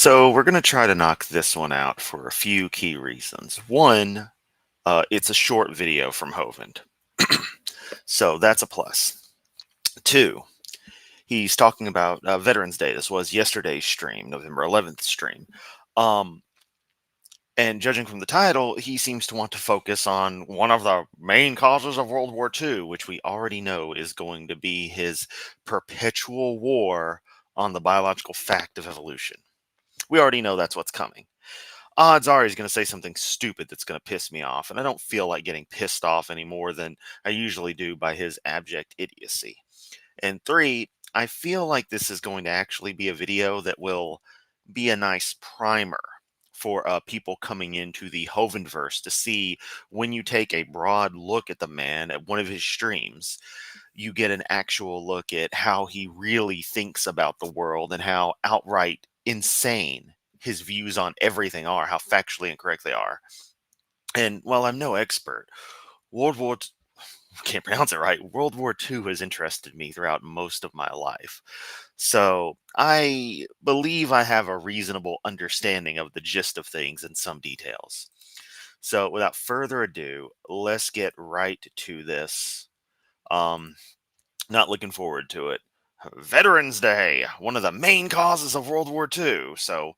So we're going to try to knock this one out for a few key reasons. One, it's a short video from Hovind. So that's a plus. Two, he's talking about Veterans Day. This was yesterday's stream, November 11th stream. And judging from the title, he seems to want to focus on one of the main causes of World War II, which we already know is going to be his perpetual war on the biological fact of evolution. We already know that's what's coming. Odds are he's going to say something stupid that's going to piss me off, and I don't feel like getting pissed off any more than I usually do by his abject idiocy. And three, I feel like this is going to actually be a video that will be a nice primer for people coming into the Hovenverse to see when you take a broad look at the man at one of his streams, you get an actual look at how he really thinks about the world and how outright insane his views on everything are, how factually incorrect they are. And while I'm no expert, World War can't pronounce it right. World War II has interested me throughout most of my life. So I believe I have a reasonable understanding of the gist of things and some details. So without further ado, let's get right to this. Not looking forward to it. Veterans Day, one of the main causes of World War II. So,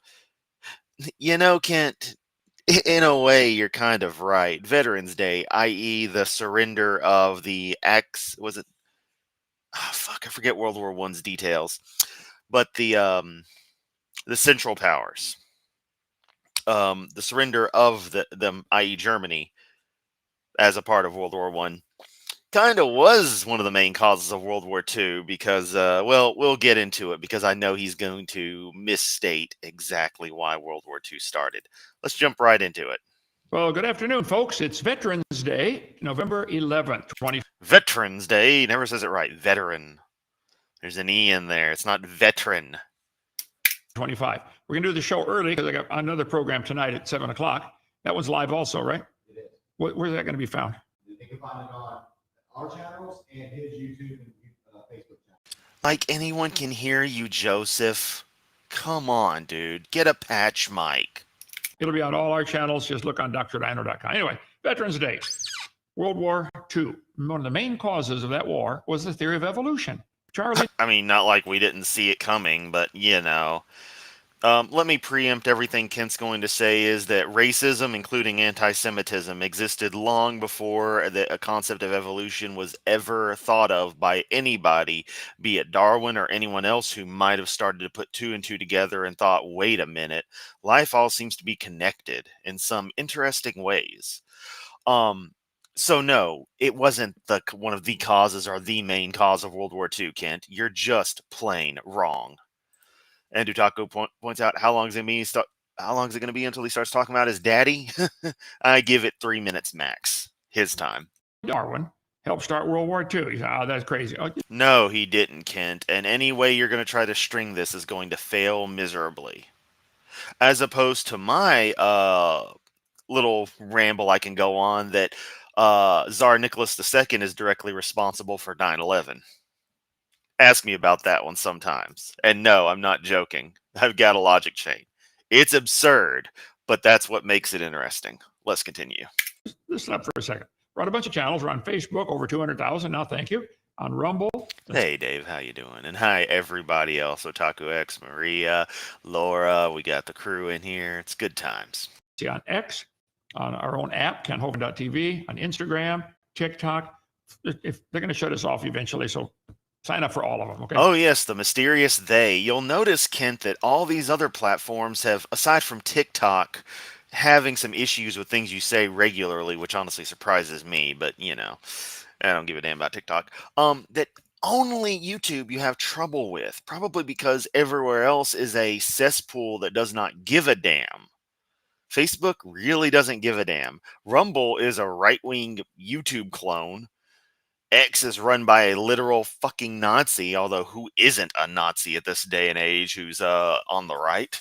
Kent, in a way, you're kind of right. Veterans Day, i.e., the surrender of the was it? Oh, fuck, I forget World War One's details, but the Central Powers, the surrender of them, i.e., Germany, as a part of World War One, kind of was one of the main causes of World War II because, well, we'll get into it because I know he's going to misstate exactly why World War II started. Let's jump right into it. Well, good afternoon, folks. It's Veterans Day, November 11th, Veterans Day. He never says it right. Veteran. There's an E in there. It's not veteran. 25. We're going to do the show early because I got another program tonight at 7 o'clock. That one's live also, right? It is. Where's that going to be found? They can find it on our channels and his YouTube and Facebook channel. Like anyone can hear you, Joseph. Come on, dude. Get a patch mic. It'll be on all our channels. Just look on drdino.com. Anyway, Veterans Day. World War II. One of the main causes of that war was the theory of evolution. Charlie. I mean, not like we didn't see it coming, but let me preempt everything Kent's going to say is that racism, including anti-Semitism, existed long before a concept of evolution was ever thought of by anybody, be it Darwin or anyone else who might have started to put two and two together and thought, wait a minute, life all seems to be connected in some interesting ways. So no, it wasn't one of the causes or the main cause of World War II, Kent. You're just plain wrong. And Dutaku points out, how long is it going to be until he starts talking about his daddy? I give it 3 minutes max. His time. Darwin helped start World War II. He said, oh, that's crazy. Oh, no, he didn't, Kent. And any way you're going to try to string this is going to fail miserably. As opposed to my little ramble I can go on that Tsar Nicholas II is directly responsible for 9/11. Ask me about that one sometimes. And no, I'm not joking. I've got a logic chain. It's absurd, but that's what makes it interesting. Let's continue. Let's stop for a second. We're on a bunch of channels. We're on Facebook, over 200,000 now. Thank you. On Rumble. Hey, Dave, how you doing? And hi, everybody else. Otaku X, Maria, Laura. We got the crew in here. It's good times. See on X, on our own app, KenHovind.tv, on Instagram, TikTok. If they're going to shut us off eventually, so sign up for all of them, okay? Oh, yes, the mysterious they. You'll notice, Kent, that all these other platforms have, aside from TikTok, having some issues with things you say regularly, which honestly surprises me, but, I don't give a damn about TikTok. That only YouTube you have trouble with, probably because everywhere else is a cesspool that does not give a damn. Facebook really doesn't give a damn. Rumble is a right-wing YouTube clone. X is run by a literal fucking Nazi, although who isn't a Nazi at this day and age who's on the right?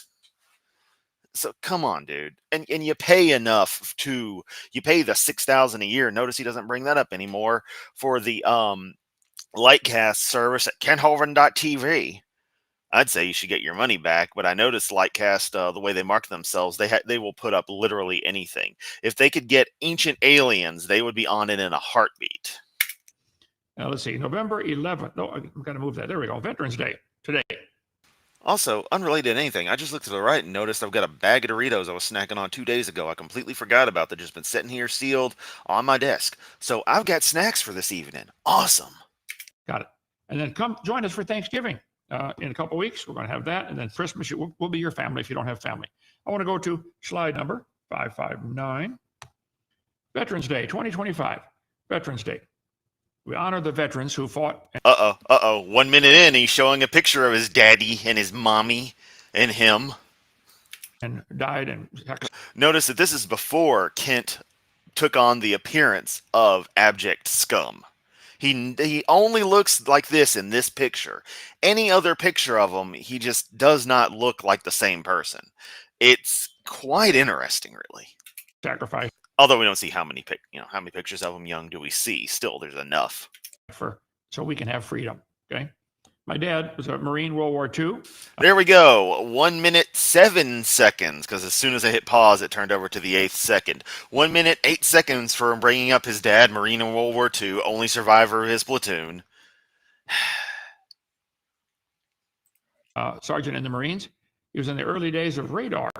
So come on, dude. And you pay enough you pay the $6,000 a year. Notice he doesn't bring that up anymore for the Lightcast service at KenHovind.tv, I'd say you should get your money back, but I noticed Lightcast, the way they market themselves, they will put up literally anything. If they could get ancient aliens, they would be on it in a heartbeat. Now, let's see, November 11th. No, I'm going to move that. There we go. Veterans Day today. Also, unrelated to anything, I just looked to the right and noticed I've got a bag of Doritos I was snacking on 2 days ago. I completely forgot about that. Just been sitting here sealed on my desk. So I've got snacks for this evening. Awesome. Got it. And then come join us for Thanksgiving in a couple of weeks. We're going to have that. And then Christmas, we'll be your family if you don't have family. I want to go to slide number 559. Veterans Day 2025. Veterans Day. We honor the veterans who fought. Uh-oh. 1 minute in, he's showing a picture of his daddy and his mommy and him. And died and Notice that this is before Kent took on the appearance of abject scum. He only looks like this in this picture. Any other picture of him, he just does not look like the same person. It's quite interesting, really. sacrifice Although we don't see how many pictures of him young do we see. Still, there's enough. so we can have freedom. Okay. My dad was a Marine, World War II. There we go. 1 minute, 7 seconds. Because as soon as I hit pause, it turned over to the 8th second. 1 minute, 8 seconds for him bringing up his dad, Marine in World War II, only survivor of his platoon. Sergeant in the Marines. He was in the early days of radar.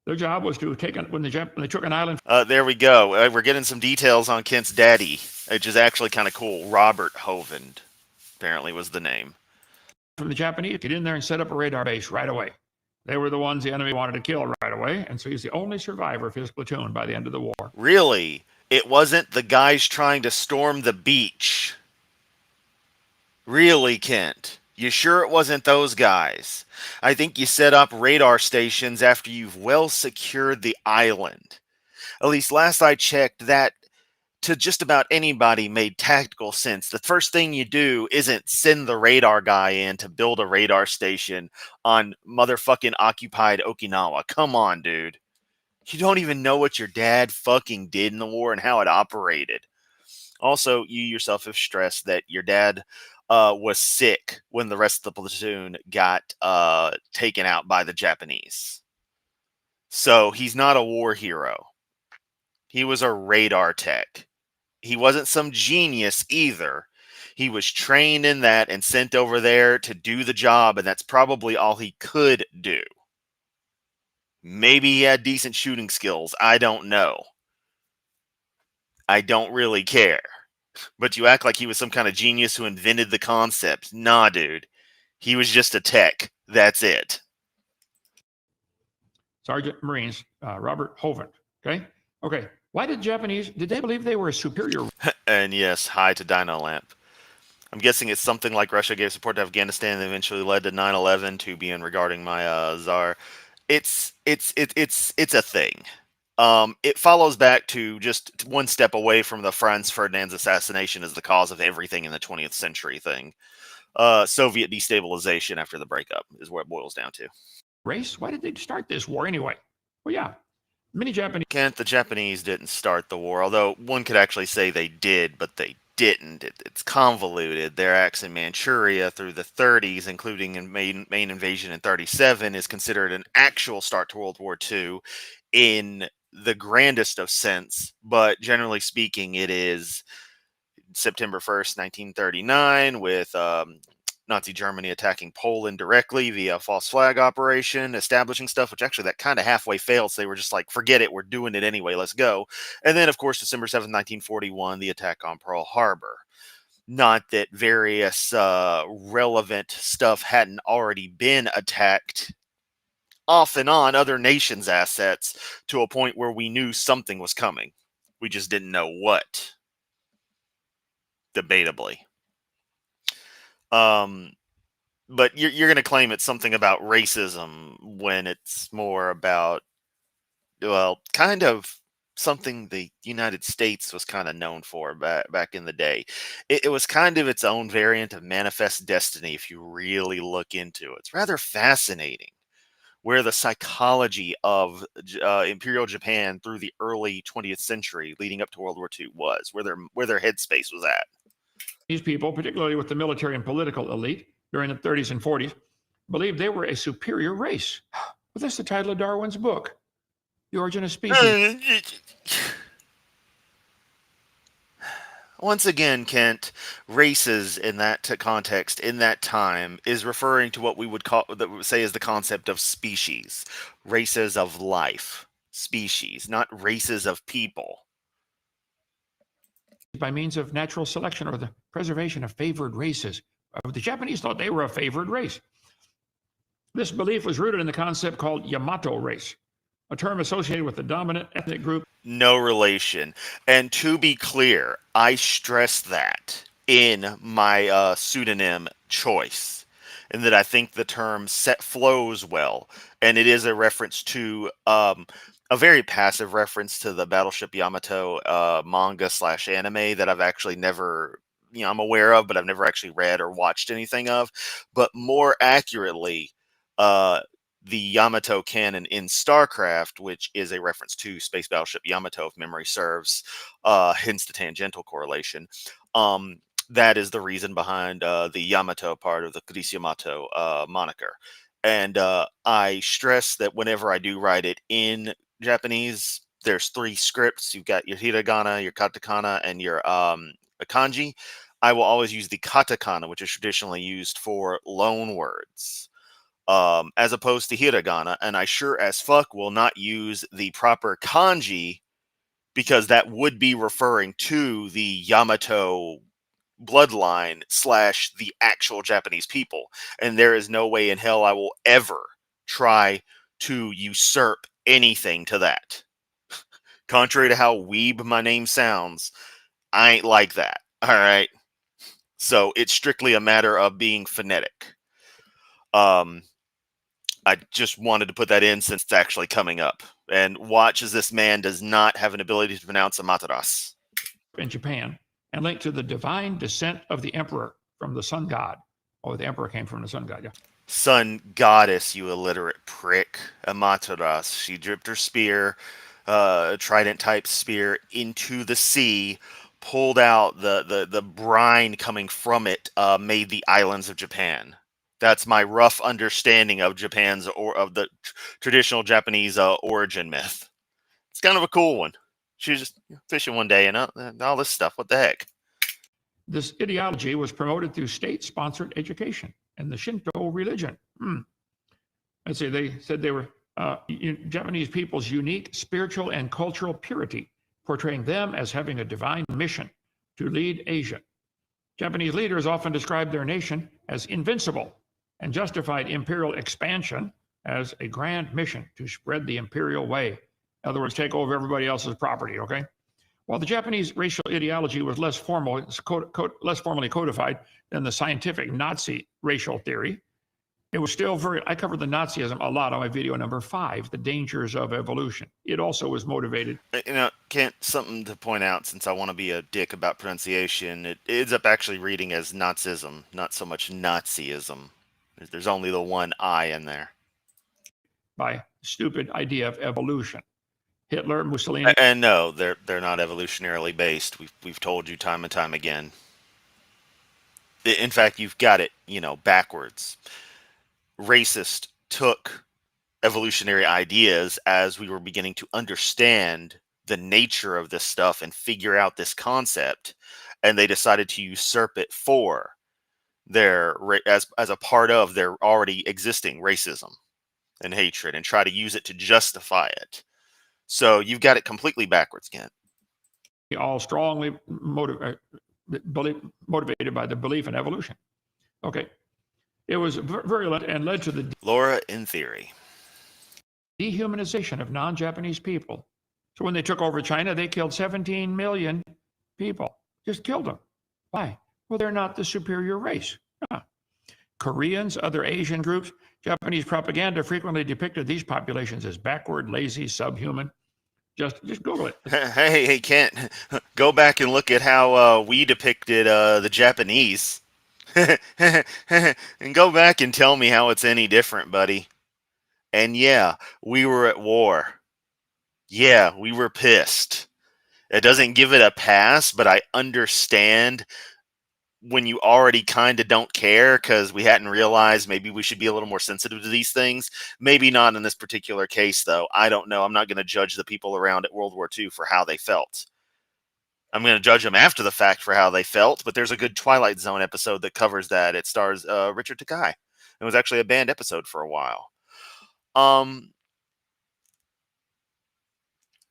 Their job was to take when they took an island. There we go. We're getting some details on Kent's daddy, which is actually kind of cool. Robert Hovind, apparently, was the name. From the Japanese, get in there and set up a radar base right away. They were the ones the enemy wanted to kill right away, and so he's the only survivor of his platoon by the end of the war. Really? It wasn't the guys trying to storm the beach? Really, Kent? You sure it wasn't those guys? I think you set up radar stations after you've well secured the island. At least last I checked, that to just about anybody made tactical sense. The first thing you do isn't send the radar guy in to build a radar station on motherfucking occupied Okinawa. Come on, dude. You don't even know what your dad fucking did in the war and how it operated. Also, you yourself have stressed that your dad was sick when the rest of the platoon got taken out by the Japanese. So he's not a war hero. He was a radar tech. He wasn't some genius either. He was trained in that and sent over there to do the job, and that's probably all he could do. Maybe he had decent shooting skills. I don't know. I don't really care. But you act like he was some kind of genius who invented the concept. Nah, dude. He was just a tech. That's it. Sergeant Marines, Robert Hovind. Okay. Why did they believe they were superior? And yes, hi to Dino Lamp. I'm guessing it's something like Russia gave support to Afghanistan and eventually led to 9/11 to be in regarding my czar. It's a thing. It follows back to just one step away from the Franz Ferdinand's assassination as the cause of everything in the 20th century thing. Soviet destabilization after the breakup is what it boils down to. Race? Why did they start this war anyway? Well, yeah, many Japanese. Kent, the Japanese didn't start the war, although one could actually say they did, but they didn't. It's convoluted. Their acts in Manchuria through the 30s, including a main invasion in 37, is considered an actual start to World War II in the grandest of sense, but generally speaking, it is September 1st, 1939, with Nazi Germany attacking Poland directly via false flag operation, establishing stuff, which actually that kind of halfway failed. So they were just like, forget it, we're doing it anyway, let's go. And then, of course, December 7th, 1941, the attack on Pearl Harbor. Not that various relevant stuff hadn't already been attacked off and on other nations' assets to a point where we knew something was coming. We just didn't know what. Debatably. But you're going to claim it's something about racism when it's more about, well, kind of something the United States was kind of known for back in the day. It was kind of its own variant of Manifest Destiny if you really look into it. It's rather fascinating where the psychology of Imperial Japan through the early 20th century leading up to World War II was, where their headspace was at. These people, particularly with the military and political elite during the 30s and 40s, believed they were a superior race. Well, that's the title of Darwin's book, The Origin of Species. Once again, Kent, races in that context, in that time, is referring to what we would say is the concept of species. Races of life. Species, not races of people. By means of natural selection or the preservation of favored races. The Japanese thought they were a favored race. This belief was rooted in the concept called Yamato race, a term associated with the dominant ethnic group. No relation. And to be clear, I stress that in my pseudonym choice, and that I think the term set flows well, and it is a reference to a very passive reference to the Battleship Yamato manga / anime that I've actually never, I'm aware of, but I've never actually read or watched anything of. But more accurately, the Yamato canon in StarCraft, which is a reference to Space Battleship Yamato, if memory serves, hence the tangential correlation. That is the reason behind the Yamato part of the Chris Yamato moniker. And I stress that whenever I do write it in Japanese, there's 3 scripts. You've got your hiragana, your katakana, and your kanji. I will always use the katakana, which is traditionally used for loan words, as opposed to hiragana, and I sure as fuck will not use the proper kanji, because that would be referring to the Yamato bloodline / the actual Japanese people, and there is no way in hell I will ever try to usurp anything to that. Contrary to how weeb my name sounds, I ain't like that. All right. So it's strictly a matter of being phonetic. I just wanted to put that in since it's actually coming up. And watch as this man does not have an ability to pronounce Amaterasu. In Japan, and linked to the divine descent of the emperor from the sun god. Oh, the emperor came from the sun god, yeah. Sun goddess, you illiterate prick. Amaterasu. She dripped her spear, trident type spear, into the sea, pulled out the brine coming from it, made the islands of Japan. That's my rough understanding of Japan's of the traditional Japanese origin myth. It's kind of a cool one. She was just fishing one day and all this stuff. What the heck? This ideology was promoted through state-sponsored education and the Shinto religion. Let's see, they said they were Japanese people's unique spiritual and cultural purity, portraying them as having a divine mission to lead Asia. Japanese leaders often described their nation as invincible and justified imperial expansion as a grand mission to spread the imperial way. In other words, take over everybody else's property, okay? While the Japanese racial ideology was less formally codified than the scientific Nazi racial theory, it was still I covered the Nazism a lot on my video number 5, The Dangers of Evolution. It also was motivated. Kent, something to point out, since I want to be a dick about pronunciation, it ends up actually reading as Nazism, not so much Nazism. There's only the one I in there. By stupid idea of evolution. Hitler, Mussolini. And no, they're not evolutionarily based. We've told you time and time again. In fact, you've got it, backwards. Racist took evolutionary ideas as we were beginning to understand the nature of this stuff and figure out this concept, and they decided to usurp it for their as a part of their already existing racism and hatred, and try to use it to justify it. So you've got it completely backwards, Kent. All strongly motivated by the belief in evolution. Okay. It was virulent and led to the Laura in theory. Dehumanization of non-Japanese people. So when they took over China, they killed 17 million people. Just killed them. Why? Well, they're not the superior race. Koreans, other Asian groups, Japanese propaganda frequently depicted these populations as backward, lazy, subhuman. Just Google it. Hey, Kent, go back and look at how we depicted the Japanese. And go back and tell me how it's any different, buddy. And yeah, we were at war. Yeah, we were pissed. It doesn't give it a pass, but I understand when you already kind of don't care because we hadn't realized maybe we should be a little more sensitive to these things. Maybe not in this particular case, though. I don't know. I'm not going to judge the people around at World War II for how they felt. I'm going to judge them after the fact for how they felt, but there's a good Twilight Zone episode that covers that. It stars Richard Takei. It was actually a banned episode for a while.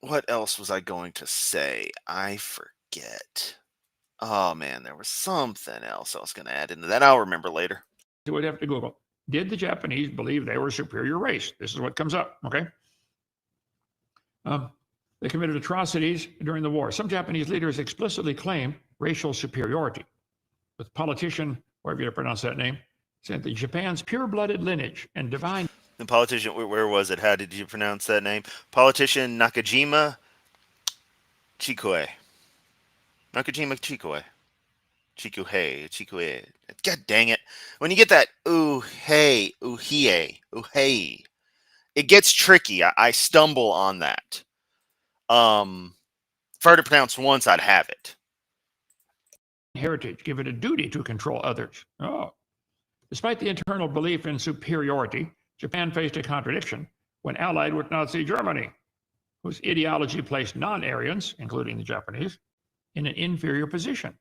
What else was I going to say? I forget. Oh man, there was something else I was going to add into that. I'll remember later. You would have to Google. Did the Japanese believe they were a superior race? This is what comes up. Okay. They committed atrocities during the war. Some Japanese leaders explicitly claim racial superiority. The politician, however you pronounce that name, said that Japan's pure-blooded lineage and divine. The politician, where was it? How did you pronounce that name? Politician Nakajima Chikue. Nakajima Chikue. Chikue. God dang it. When you get that uhei, it gets tricky. I stumble on that. If I were to pronounce once, I'd have it. Heritage, give it a duty to control others. Oh. Despite the internal belief in superiority, Japan faced a contradiction when allied with Nazi Germany, whose ideology placed non-Aryans, including the Japanese, in an inferior position.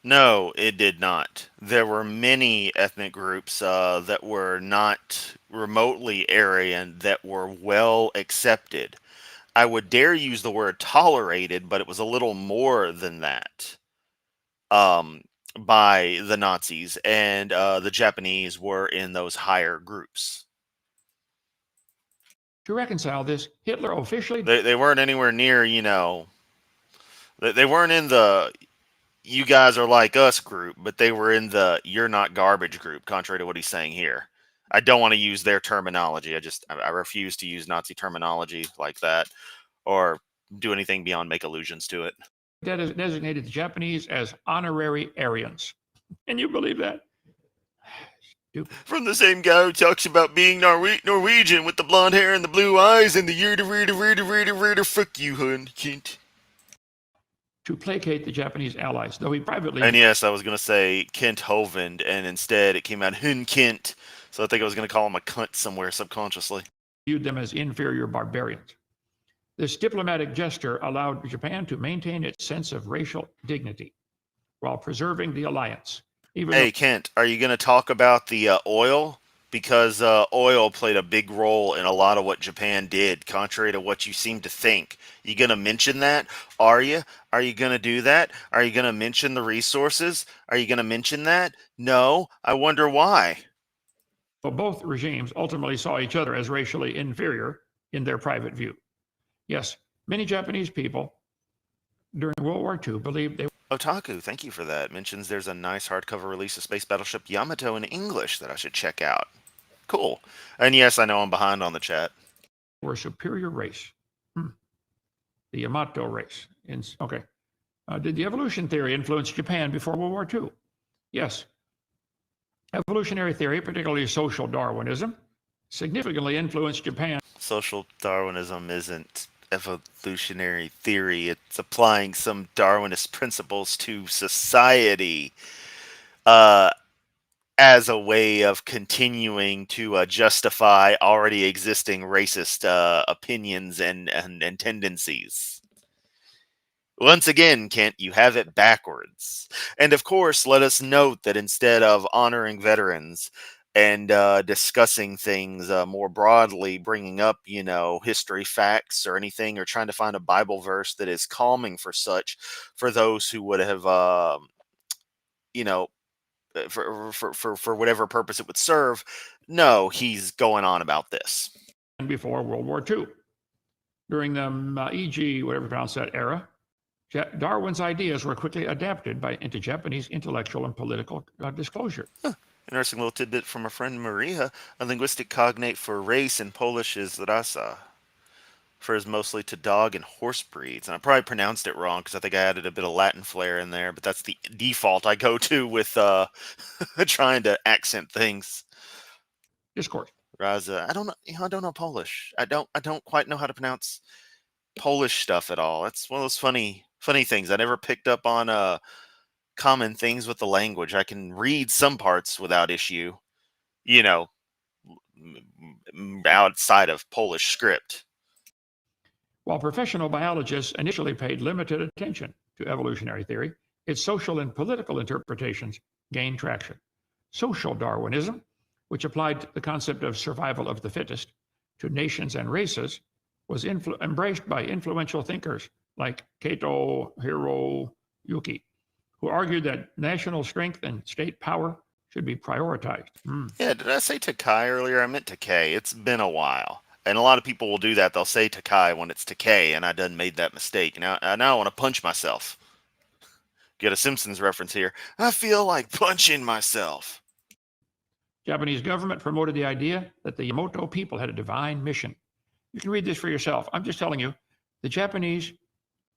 No, it did not. There were many ethnic groups that were not remotely Aryan that were well accepted. I would dare use the word tolerated, but it was a little more than that by the Nazis, and the Japanese were in those higher groups. To reconcile this, Hitler officially... They weren't anywhere near, they weren't in the you guys are like us group, but they were in the you're not garbage group, contrary to what he's saying here. I don't want to use their terminology. I refuse to use Nazi terminology like that or do anything beyond make allusions to it. Designated the Japanese as honorary Aryans. Can you believe that? From the same guy who talks about being Norwegian with the blonde hair and the blue eyes and the yerda fuck you, hun, Kent. To placate the Japanese allies, though he privately... And yes, I was going to say Kent Hovind, and instead it came out Hun Kent, so I think I was going to call him a cunt somewhere subconsciously. Viewed them as inferior barbarians. This diplomatic gesture allowed Japan to maintain its sense of racial dignity while preserving the alliance. Hey, Kent, are you going to talk about the oil? Because oil played a big role in a lot of what Japan did, contrary to what you seem to think. You going to mention that? Are you? Are you going to do that? Are you going to mention the resources? Are you going to mention that? No. I wonder why. Well, both regimes ultimately saw each other as racially inferior in their private view. Yes, many Japanese people during World War II believed they... Otaku, thank you for that. Mentions there's a nice hardcover release of Space Battleship Yamato in English that I should check out. Cool. And yes, I know I'm behind on the chat. We're a superior race. The Yamato race. Okay. Did the evolution theory influence Japan before World War II? Yes. Evolutionary theory, particularly social Darwinism, significantly influenced Japan. Social Darwinism isn't evolutionary theory. It's applying some Darwinist principles to society as a way of continuing to justify already existing racist opinions and tendencies. Once again, Kent, you have it backwards. And of course, let us note that instead of honoring veterans and discussing things more broadly, bringing up, history facts or anything, or trying to find a Bible verse that is calming for those who would have, for whatever purpose it would serve. No, he's going on about this. Before World War II, during the Meiji, whatever you pronounce that era, Darwin's ideas were quickly adapted into Japanese intellectual and political disclosure. Interesting little tidbit from a friend Maria. A linguistic cognate for race in Polish is rasa. Refers mostly to dog and horse breeds. And I probably pronounced it wrong because I think I added a bit of Latin flair in there, but that's the default I go to with trying to accent things. Discourse. Raza. I don't know Polish. I don't quite know how to pronounce Polish stuff at all. That's one of those funny things. I never picked up on common things with the language. I can read some parts without issue, you know, outside of Polish script. While professional biologists initially paid limited attention to evolutionary theory, its social and political interpretations gained traction. Social Darwinism, which applied the concept of survival of the fittest to nations and races, was embraced by influential thinkers like Kato Hiroyuki, who argued that national strength and state power should be prioritized. Yeah, did I say Takai earlier? I meant Takei. It's been a while. And a lot of people will do that. They'll say Takai when it's Takei, and I done made that mistake. Now I want to punch myself. Get a Simpsons reference here. I feel like punching myself. Japanese government promoted the idea that the Yamato people had a divine mission. You can read this for yourself. I'm just telling you, the Japanese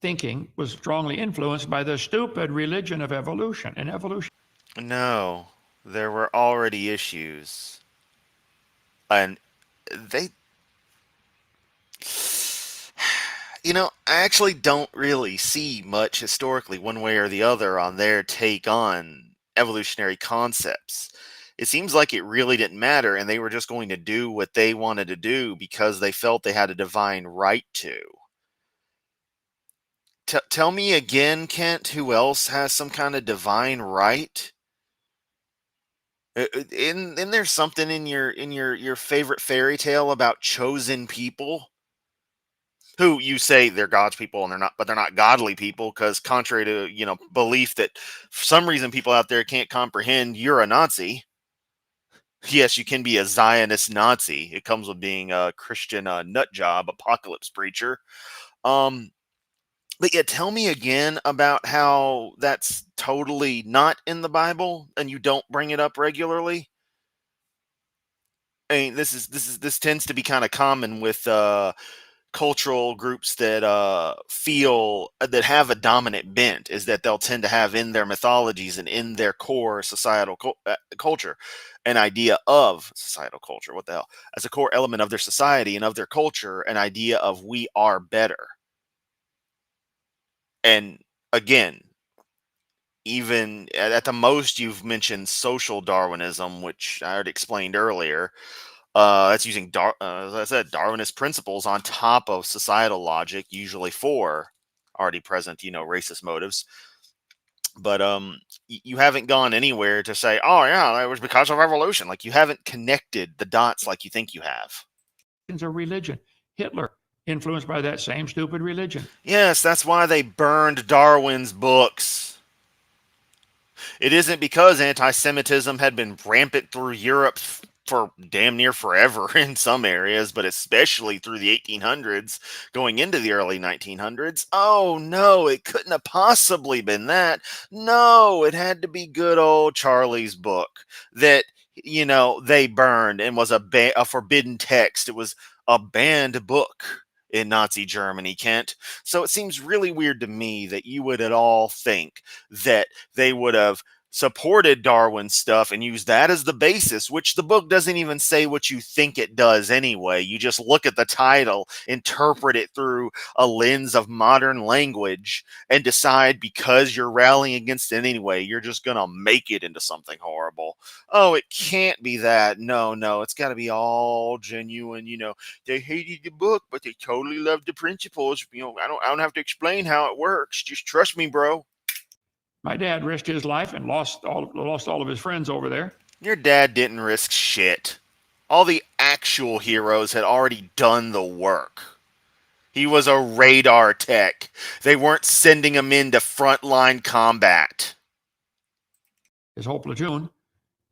thinking was strongly influenced by the stupid religion of evolution and evolution. No, there were already issues. And they... You know, I actually don't really see much historically one way or the other on their take on evolutionary concepts. It seems like it really didn't matter, and they were just going to do what they wanted to do because they felt they had a divine right to. Tell me again, Kent, who else has some kind of divine right? In there's something in your favorite fairy tale about chosen people who you say they're God's people and they're not, but they're not godly people because contrary to belief that for some reason people out there can't comprehend, you're a Nazi. Yes, you can be a Zionist Nazi. It comes with being a Christian nut job, apocalypse preacher. But yeah, tell me again about how that's totally not in the Bible and you don't bring it up regularly. I mean, this tends to be kind of common with cultural groups that feel that have a dominant bent, is that they'll tend to have in their mythologies and in their core societal culture an idea of societal culture. What the hell? As a core element of their society and of their culture, an idea of we are better. And again, even at the most, you've mentioned social Darwinism, which I already explained earlier. That's using, as I said, Darwinist principles on top of societal logic, usually for already present, racist motives. But you haven't gone anywhere to say, oh yeah, it was because of evolution. Like you haven't connected the dots like you think you have. A religion. Hitler, influenced by that same stupid religion. Yes, that's why they burned Darwin's books. It isn't because anti-Semitism had been rampant through Europe for damn near forever in some areas, but especially through the 1800s, going into the early 1900s. Oh no, it couldn't have possibly been that. No, it had to be good old Charlie's book that, they burned and was a forbidden text. It was a banned book in Nazi Germany, Kent. So it seems really weird to me that you would at all think that they would have supported Darwin's stuff and used that as the basis, which the book doesn't even say what you think it does anyway. You just look at the title, interpret it through a lens of modern language, and decide because you're rallying against it anyway, you're just going to make it into something horrible. Oh, it can't be that. No, it's got to be all genuine. They hated the book, but they totally loved the principles. I don't have to explain how it works. Just trust me, bro. My dad risked his life and lost all of his friends over there. Your dad didn't risk shit. All the actual heroes had already done the work. He was a radar tech. They weren't sending him into frontline combat. His whole platoon,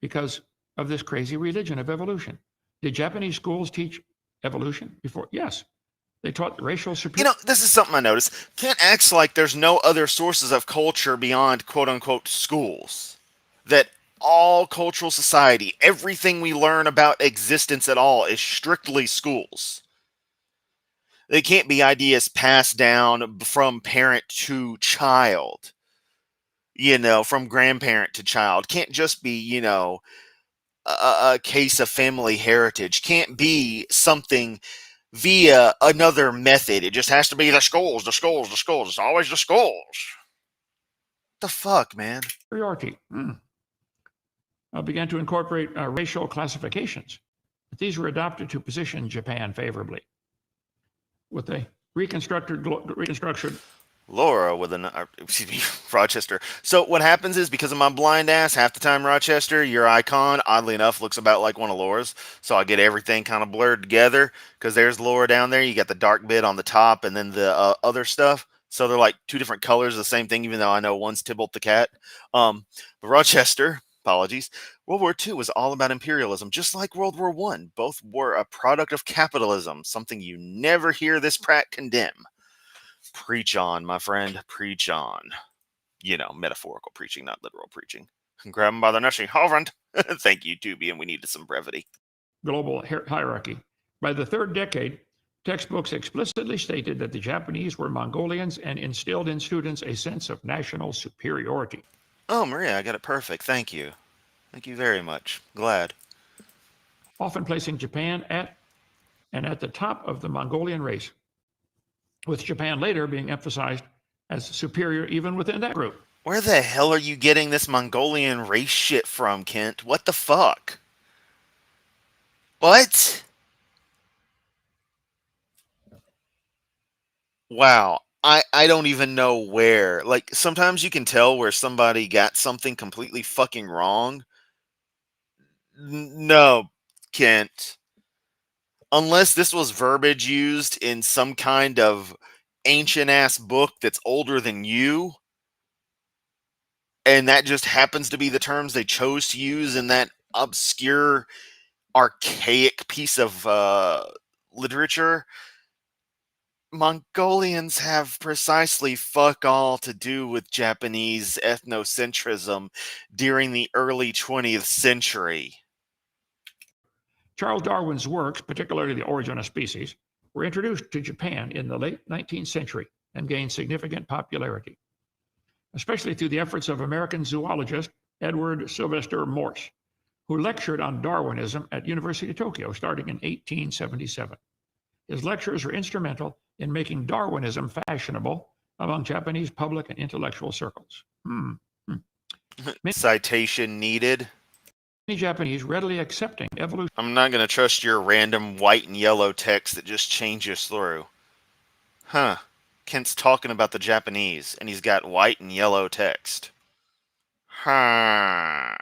because of this crazy religion of evolution. Did Japanese schools teach evolution before? Yes. They taught racial superiority. This is something I noticed. Kent acts like there's no other sources of culture beyond quote-unquote schools. That all cultural society, everything we learn about existence at all is strictly schools. They can't be ideas passed down from parent to child. From grandparent to child. Can't just be, a case of family heritage. Can't be something via another method. It just has to be the schools. It's always the schools. the fuck, man? Superiority. Began to incorporate racial classifications. But these were adopted to position Japan favorably. With a reconstructed Laura with an excuse me, Rochester. So what happens is, because of my blind ass, half the time Rochester, your icon, oddly enough, looks about like one of Laura's. So I get everything kind of blurred together, because there's Laura down there. You got the dark bit on the top, and then the other stuff. So they're like two different colors of the same thing, even though I know one's Tybalt the cat. But Rochester, apologies. World War II was all about imperialism, just like World War I. Both were a product of capitalism, something you never hear this Pratt condemn. Preach on, my friend. Preach on. You know, metaphorical preaching, not literal preaching. Grab him by the nursing. Hovind. Thank you, Tubi, and we needed some brevity. Global hierarchy. By the third decade, textbooks explicitly stated that the Japanese were Mongolians and instilled in students a sense of national superiority. Oh, Maria, I got it perfect. Thank you. Thank you very much. Glad. Often placing Japan at the top of the Mongolian race, with Japan later being emphasized as superior even within that group. Where the hell are you getting this Mongolian race shit from, Kent? What the fuck? What? Wow. I don't even know where. Like, sometimes you can tell where somebody got something completely fucking wrong. No, Kent. Unless this was verbiage used in some kind of ancient ass book that's older than you, and that just happens to be the terms they chose to use in that obscure, archaic piece of literature. Mongolians have precisely fuck all to do with Japanese ethnocentrism during the early 20th century. Charles Darwin's works, particularly The Origin of Species, were introduced to Japan in the late 19th century and gained significant popularity, especially through the efforts of American zoologist Edward Sylvester Morse, who lectured on Darwinism at University of Tokyo starting in 1877. His lectures were instrumental in making Darwinism fashionable among Japanese public and intellectual circles. Citation needed. Many Japanese readily accepting evolution. I'm not going to trust your random white and yellow text that just changes through. Huh. Kent's talking about the Japanese, and he's got white and yellow text. Huh.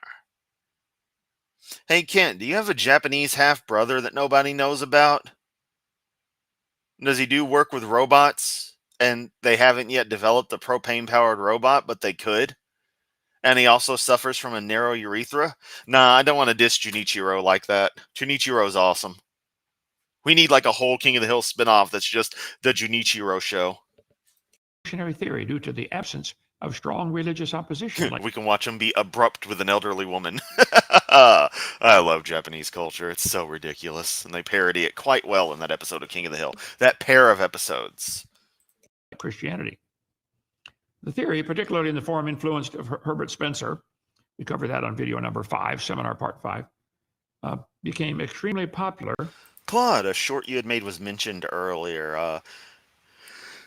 Hey, Kent, do you have a Japanese half-brother that nobody knows about? Does he do work with robots, and they haven't yet developed a propane-powered robot, but they could? And he also suffers from a narrow urethra? Nah, I don't want to diss Junichiro like that. Junichiro's awesome. We need like a whole King of the Hill spinoff that's just the Junichiro show. Theory due to the absence of strong religious opposition. We can watch him be abrupt with an elderly woman. I love Japanese culture. It's so ridiculous. And they parody it quite well in that episode of King of the Hill. That pair of episodes. Christianity. The theory, particularly in the form influenced of Herbert Spencer, we covered that on video number 5, seminar part 5, became extremely popular. Claude, a short you had made was mentioned earlier.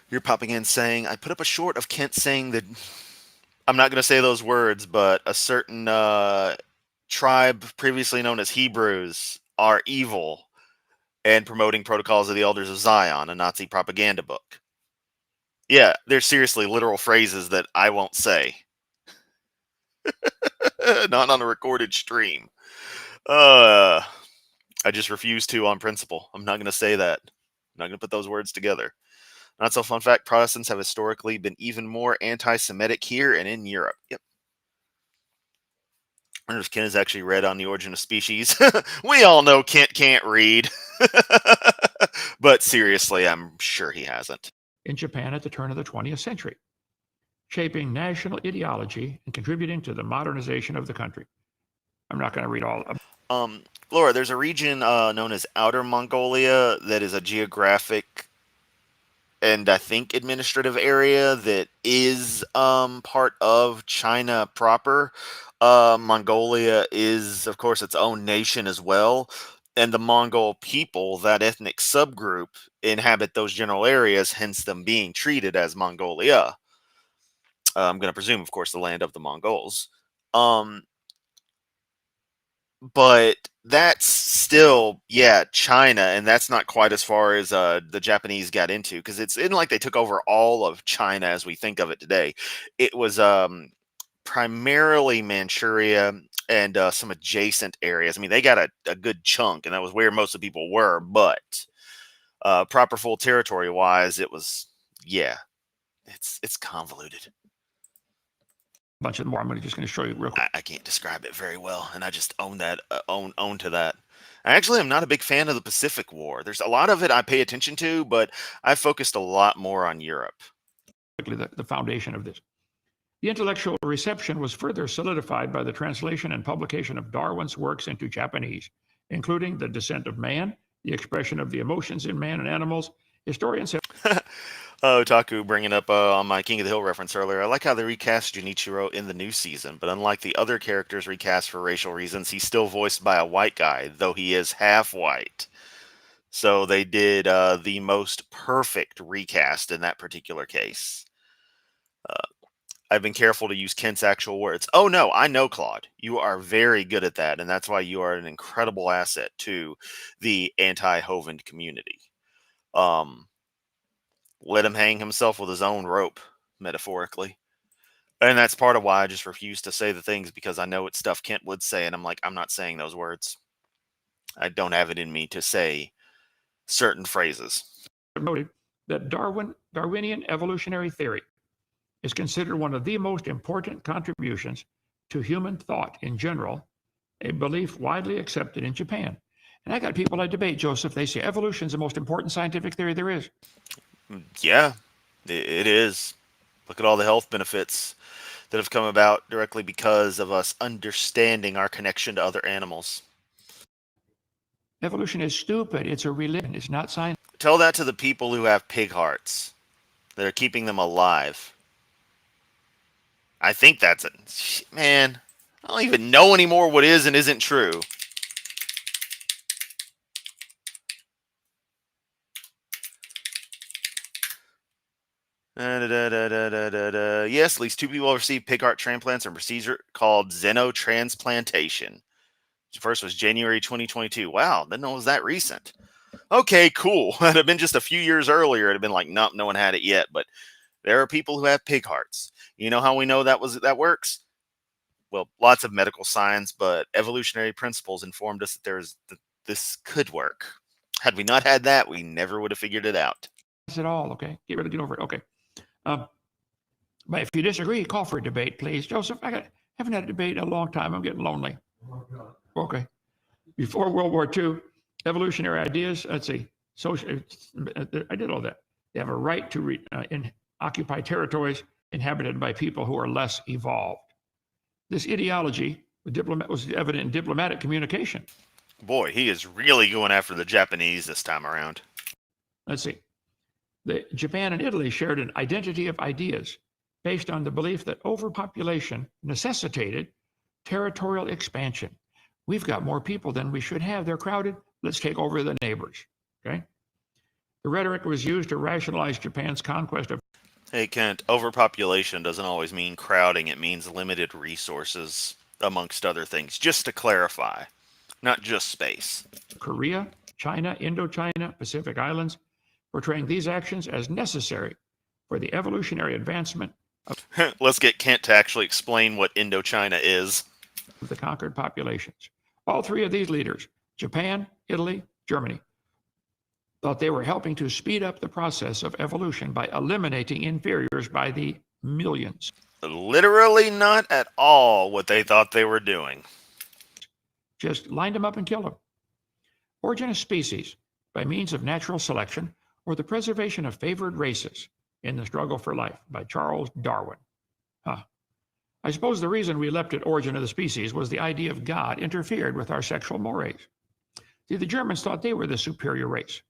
You're popping in saying, I put up a short of Kent saying that, I'm not going to say those words, but a certain tribe previously known as Hebrews are evil and promoting Protocols of the Elders of Zion, a Nazi propaganda book. Yeah, they're seriously literal phrases that I won't say. Not on a recorded stream. I just refuse to on principle. I'm not going to say that. I'm not going to put those words together. Not so fun fact, Protestants have historically been even more anti-Semitic here and in Europe. Yep. I wonder if Kent has actually read On the Origin of Species. We all know Kent can't read. But seriously, I'm sure he hasn't. In Japan at the turn of the 20th century, shaping national ideology and contributing to the modernization of the country. I'm not going to read all of them. Laura, there's a region known as Outer Mongolia that is a geographic and I think administrative area that is part of China proper. Mongolia is, of course, its own nation as well. And the Mongol people, that ethnic subgroup, inhabit those general areas, hence them being treated as Mongolia. I'm going to presume, of course, the land of the Mongols. Um, but that's still, yeah, China, and that's not quite as far as the Japanese got into, because it's in like they took over all of China as we think of it today. It was primarily Manchuria and some adjacent areas. I mean, they got a good chunk, and that was where most of the people were. But proper full territory wise, it was, yeah, it's convoluted. Bunch of more. I'm just going to show you real quick. I can't describe it very well, and I just own that own to that. I actually am not a big fan of the Pacific War. There's a lot of it I pay attention to, but I focused a lot more on Europe. The foundation of this. The intellectual reception was further solidified by the translation and publication of Darwin's works into Japanese, including The Descent of Man, The Expression of the Emotions in Man and Animals. Historians have Otaku bringing up on my King of the Hill reference earlier. I like how they recast Junichiro in the new season, but unlike the other characters recast for racial reasons, he's still voiced by a white guy, though he is half white. So they did the most perfect recast in that particular case. I've been careful to use Kent's actual words. Oh no, I know, Claude. You are very good at that, and that's why you are an incredible asset to the anti-Hovind community. Let him hang himself with his own rope, metaphorically. And that's part of why I just refuse to say the things, because I know it's stuff Kent would say, and I'm like, I'm not saying those words. I don't have it in me to say certain phrases. noted that Darwinian evolutionary theory is considered one of the most important contributions to human thought in general, a belief widely accepted in Japan. And I got people I debate, Joseph. They say evolution is the most important scientific theory there is. Yeah, it is. Look at all the health benefits that have come about directly because of us understanding our connection to other animals. Evolution is stupid. It's a religion. It's not science. Tell that to the people who have pig hearts that are keeping them alive. I think that's it. Man, I don't even know anymore what is and isn't true. Yes, at least 2 people have received pig heart transplants, a procedure called xenotransplantation. The first was January 2022. Wow, didn't know it was that recent. Okay, cool. It'd have been just a few years earlier. It'd have been like, nope, no one had it yet. But there are people who have pig hearts. You know how we know that works? Well, lots of medical science, but evolutionary principles informed us that this could work. Had we not had that, we never would have figured it out. At all. Okay, get over it. Okay. But if you disagree, call for a debate, please. Joseph, haven't had a debate in a long time. I'm getting lonely. Okay. Before World War II, evolutionary ideas, let's see, social, I did all that. They have a right to occupy territories inhabited by people who are less evolved. This ideology was evident in diplomatic communication. Boy, he is really going after the Japanese this time around. Let's see. Japan and Italy shared an identity of ideas based on the belief that overpopulation necessitated territorial expansion. We've got more people than we should have. They're crowded. Let's take over the neighbors. Okay. The rhetoric was used to rationalize Japan's conquest of. Hey, Kent, overpopulation doesn't always mean crowding. It means limited resources, amongst other things. Just to clarify, not just space. Korea, China, Indochina, Pacific Islands, portraying these actions as necessary for the evolutionary advancement of. Let's get Kent to actually explain what Indochina is. The conquered populations. All three of these leaders, Japan, Italy, Germany, thought they were helping to speed up the process of evolution by eliminating inferiors by the millions. Literally not at all what they thought they were doing. Just lined them up and killed them. Origin of species by means of natural selection or the preservation of favored races in the struggle for life by Charles Darwin. I suppose the reason we leapt at origin of the species was the idea of God interfered with our sexual mores. See, the Germans thought they were the superior race.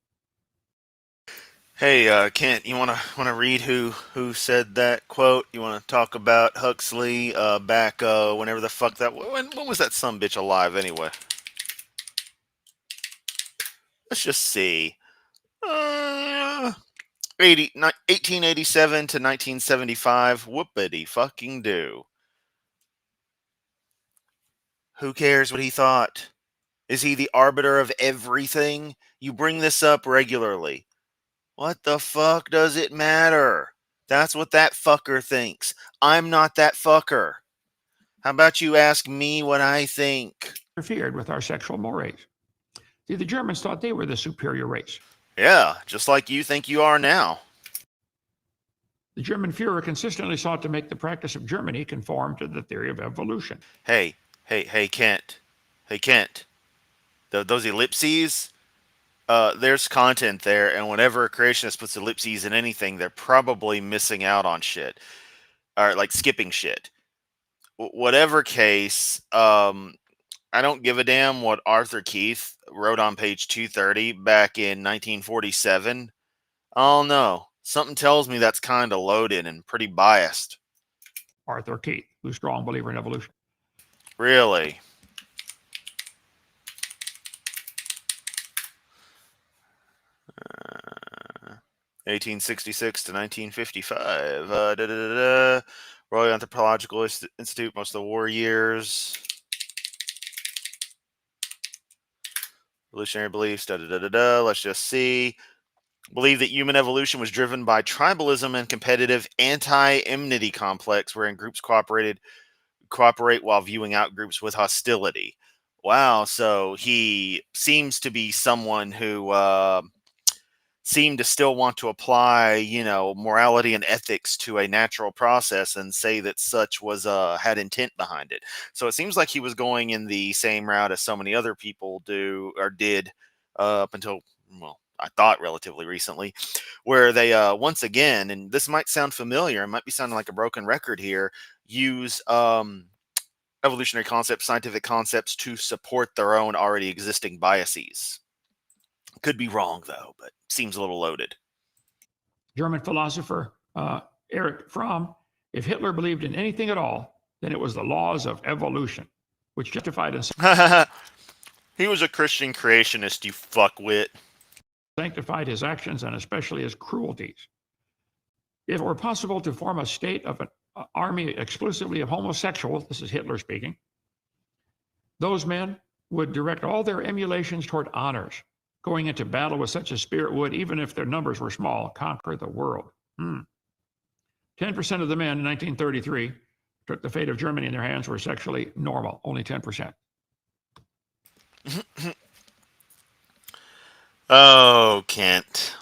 Hey, Kent, you wanna read who said that quote? You wanna talk about Huxley back whenever the fuck that when was that sumbitch alive anyway? Let's just see. 1887 to 1975. Whoopity fucking do. Who cares what he thought? Is he the arbiter of everything? You bring this up regularly. What the fuck does it matter? That's what that fucker thinks. I'm not that fucker. How about you ask me what I think? Interfered with our sexual mores. See, the Germans thought they were the superior race. Yeah, just like you think you are now. The German Führer consistently sought to make the practice of Germany conform to the theory of evolution. Hey, Kent. Hey, Kent. Those ellipses, there's content there, and whenever a creationist puts ellipses in anything, they're probably missing out on shit. Or, like, skipping shit. Whatever case, I don't give a damn what Arthur Keith wrote on page 230 back in 1947. Oh no, something tells me that's kind of loaded and pretty biased. Arthur Keith, who's a strong believer in evolution. Really? Uh, 1866 to 1955. Royal Anthropological Institute, most of the war years. Evolutionary beliefs, Let's just see. Believe that human evolution was driven by tribalism and competitive anti-enmity complex, wherein groups cooperate while viewing out groups with hostility. Wow, so he seems to be someone who seemed to still want to apply, morality and ethics to a natural process and say that such was had intent behind it. So it seems like he was going in the same route as so many other people do or did up until, well, I thought relatively recently, where they once again, and this might sound familiar, it might be sounding like a broken record here, use evolutionary concepts, scientific concepts to support their own already existing biases. Could be wrong, though, but seems a little loaded. German philosopher Erich Fromm, if Hitler believed in anything at all, then it was the laws of evolution, which justified and He was a Christian creationist, you fuckwit. sanctified his actions and especially his cruelties. If it were possible to form a state of an army exclusively of homosexuals, this is Hitler speaking, those men would direct all their emulations toward honors. Going into battle with such a spirit would, even if their numbers were small, conquer the world. 10% of the men in 1933 took the fate of Germany in their hands were sexually normal, only 10%. Oh, Kent.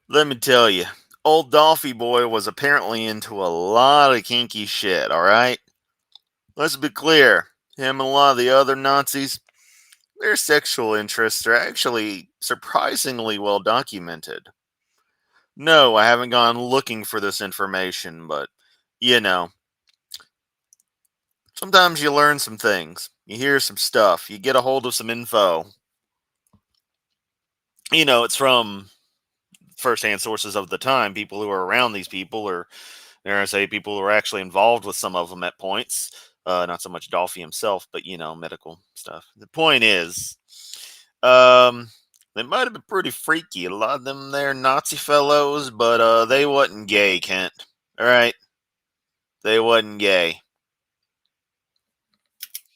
Let me tell you, old Dolphy boy was apparently into a lot of kinky shit, alright? Let's be clear, him and a lot of the other Nazis, their sexual interests are actually surprisingly well documented. No, I haven't gone looking for this information, but, sometimes you learn some things. You hear some stuff. You get a hold of some info. It's from firsthand sources of the time, people who are around these people, or dare I say, people who are actually involved with some of them at points. Not so much Dolphy himself, but medical stuff. The point is, they might have been pretty freaky, a lot of them there Nazi fellows, but they wasn't gay, Kent. All right, they wasn't gay.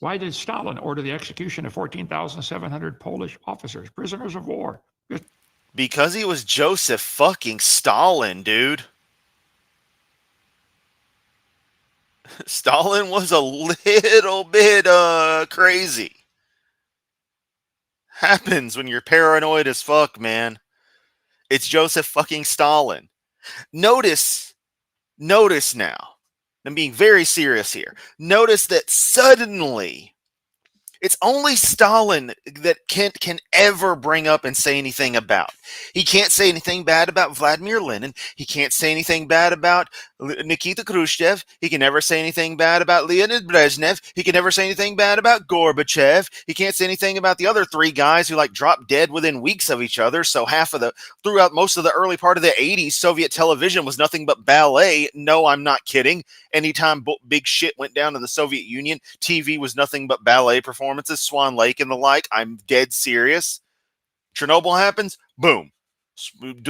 Why did Stalin order the execution of 14,700 Polish officers, prisoners of war? Because he was Joseph fucking Stalin, dude. Stalin was a little bit crazy. Happens when you're paranoid as fuck, man. It's Joseph fucking Stalin. Notice now. I'm being very serious here. Notice that suddenly it's only Stalin that Kent can ever bring up and say anything about. He can't say anything bad about Vladimir Lenin. He can't say anything bad about Nikita Khrushchev. He can never say anything bad about Leonid Brezhnev. He can never say anything bad about Gorbachev. He can't say anything about the other three guys who dropped dead within weeks of each other. So throughout most of the early part of the 80s, Soviet television was nothing but ballet. No, I'm not kidding. Anytime big shit went down in the Soviet Union, TV was nothing but ballet performances, Swan Lake and the like. I'm dead serious. Chernobyl happens, boom,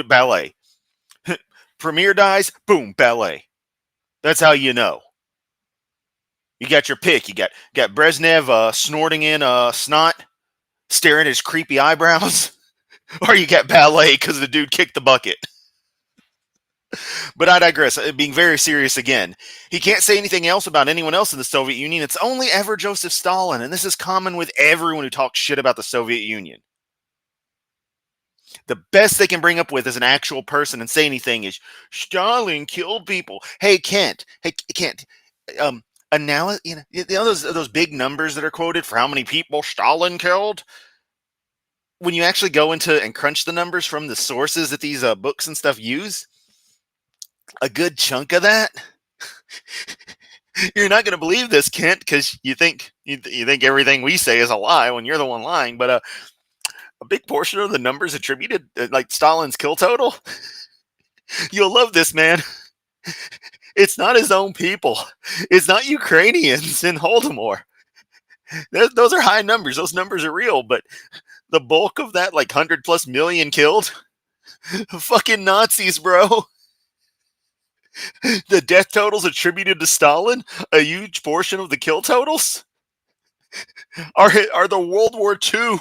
ballet. Premier dies, boom, ballet. That's how you know. You got your pick. You got Brezhnev snorting in snot, staring at his creepy eyebrows, or you got ballet because the dude kicked the bucket. But I digress. Being very serious again, he can't say anything else about anyone else in the Soviet Union. It's only ever Joseph Stalin, and this is common with everyone who talks shit about the Soviet Union. The best they can bring up with as an actual person and say anything is Stalin killed people. Hey Kent, now you know those big numbers that are quoted for how many people Stalin killed. When you actually go into and crunch the numbers from the sources that these books and stuff use, a good chunk of that, you're not going to believe this, Kent, because you think everything we say is a lie when you're the one lying. But a big portion of the numbers attributed, like Stalin's kill total, you'll love this, man. It's not his own people. It's not Ukrainians in Holodomor. Those are high numbers. Those numbers are real, but the bulk of that, like 100+ million killed, fucking Nazis, bro. The death totals attributed to Stalin, a huge portion of the kill totals, are the World War II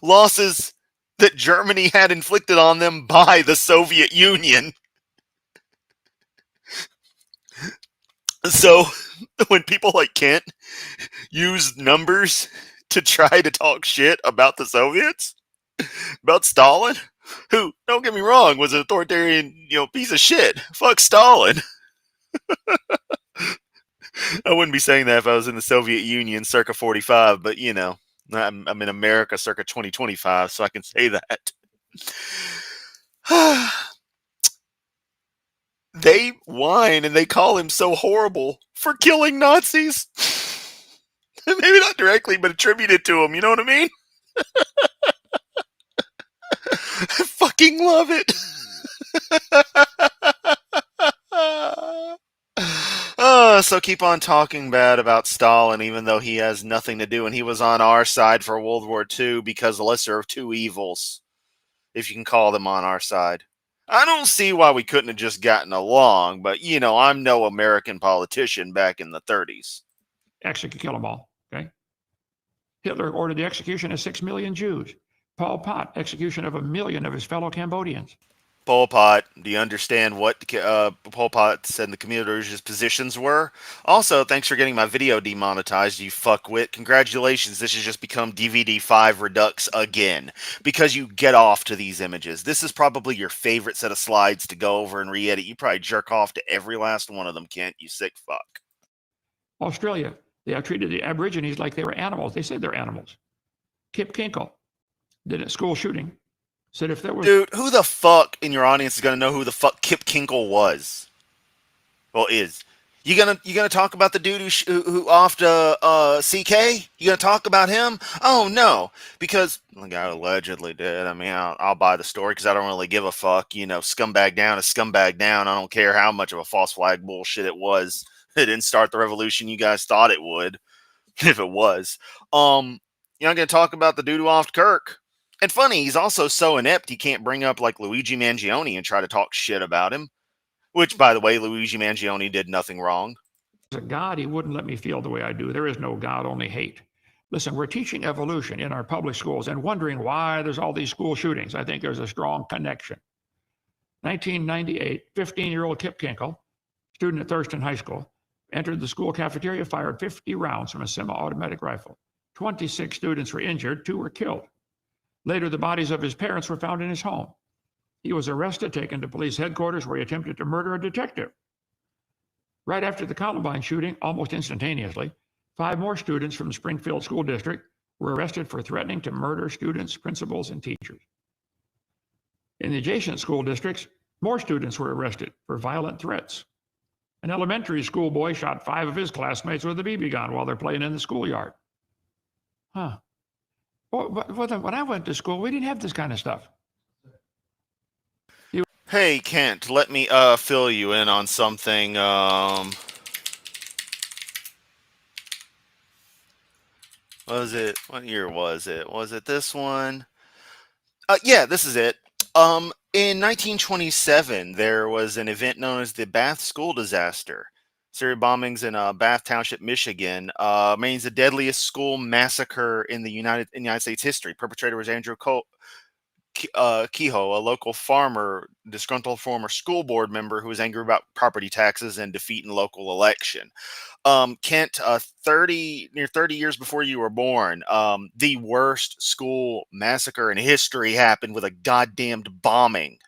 losses that Germany had inflicted on them by the Soviet Union. So when people like Kent use numbers to try to talk shit about the Soviets, about Stalin, who, don't get me wrong, was an authoritarian, piece of shit. Fuck Stalin. I wouldn't be saying that if I was in the Soviet Union circa 45, but I'm in America circa 2025, so I can say that. They whine and they call him so horrible for killing Nazis. Maybe not directly, but attributed to him. You know what I mean? I fucking love it. So keep on talking bad about Stalin, even though he has nothing to do, and he was on our side for World War II because the lesser of two evils, if you can call them on our side. I don't see why we couldn't have just gotten along, but I'm no American politician back in the 30s. Actually, could kill them all. Okay. Hitler ordered the execution of 6 million Jews. Pol Pot, execution of 1 million of his fellow Cambodians. Pol Pot, do you understand what Pol Pot said the Khmer's positions were? Also, thanks for getting my video demonetized, you fuckwit. Congratulations, this has just become DVD 5 Redux again. Because you get off to these images. This is probably your favorite set of slides to go over and re-edit. You probably jerk off to every last one of them, Kent, you sick fuck. Australia, they treated the Aborigines like they were animals. They said they're animals. Kip Kinkle did a school shooting. Said if there was... Dude, who the fuck in your audience is gonna know who the fuck Kip Kinkle was? Well, is. You gonna talk about the dude who offed CK? You gonna talk about him? Oh no, because the guy allegedly did. I mean, I'll buy the story because I don't really give a fuck. Scumbag down is scumbag down. I don't care how much of a false flag bullshit it was. It didn't start the revolution you guys thought it would, if it was. You're not gonna talk about the dude who offed Kirk. And funny, he's also so inept he can't bring up like Luigi Mangione and try to talk shit about him. Which, by the way, Luigi Mangione did nothing wrong. A God, he wouldn't let me feel the way I do. There is no God, only hate. Listen, we're teaching evolution in our public schools and wondering why there's all these school shootings. I think there's a strong connection. 1998, 15-year-old Kip Kinkle, student at Thurston High School, entered the school cafeteria, fired 50 rounds from a semi-automatic rifle. 26 students were injured, 2 were killed. Later, the bodies of his parents were found in his home. He was arrested, taken to police headquarters where he attempted to murder a detective. Right after the Columbine shooting, almost instantaneously, 5 more students from the Springfield School District were arrested for threatening to murder students, principals, and teachers. In the adjacent school districts, more students were arrested for violent threats. An elementary school boy shot 5 of his classmates with a BB gun while they're playing in the schoolyard. Huh. When I went to school, we didn't have this kind of stuff. Hey, Kent, let me fill you in on something. What was it? What year was it? Was it this one? Yeah, this is it. In 1927, there was an event known as the Bath School Disaster. Serial bombings in Bath Township, Michigan, remains the deadliest school massacre in the United States history. Perpetrator was Andrew Kehoe, a local farmer, disgruntled former school board member who was angry about property taxes and defeat in local election. Kent, 30 years before you were born, the worst school massacre in history happened with a goddamned bombing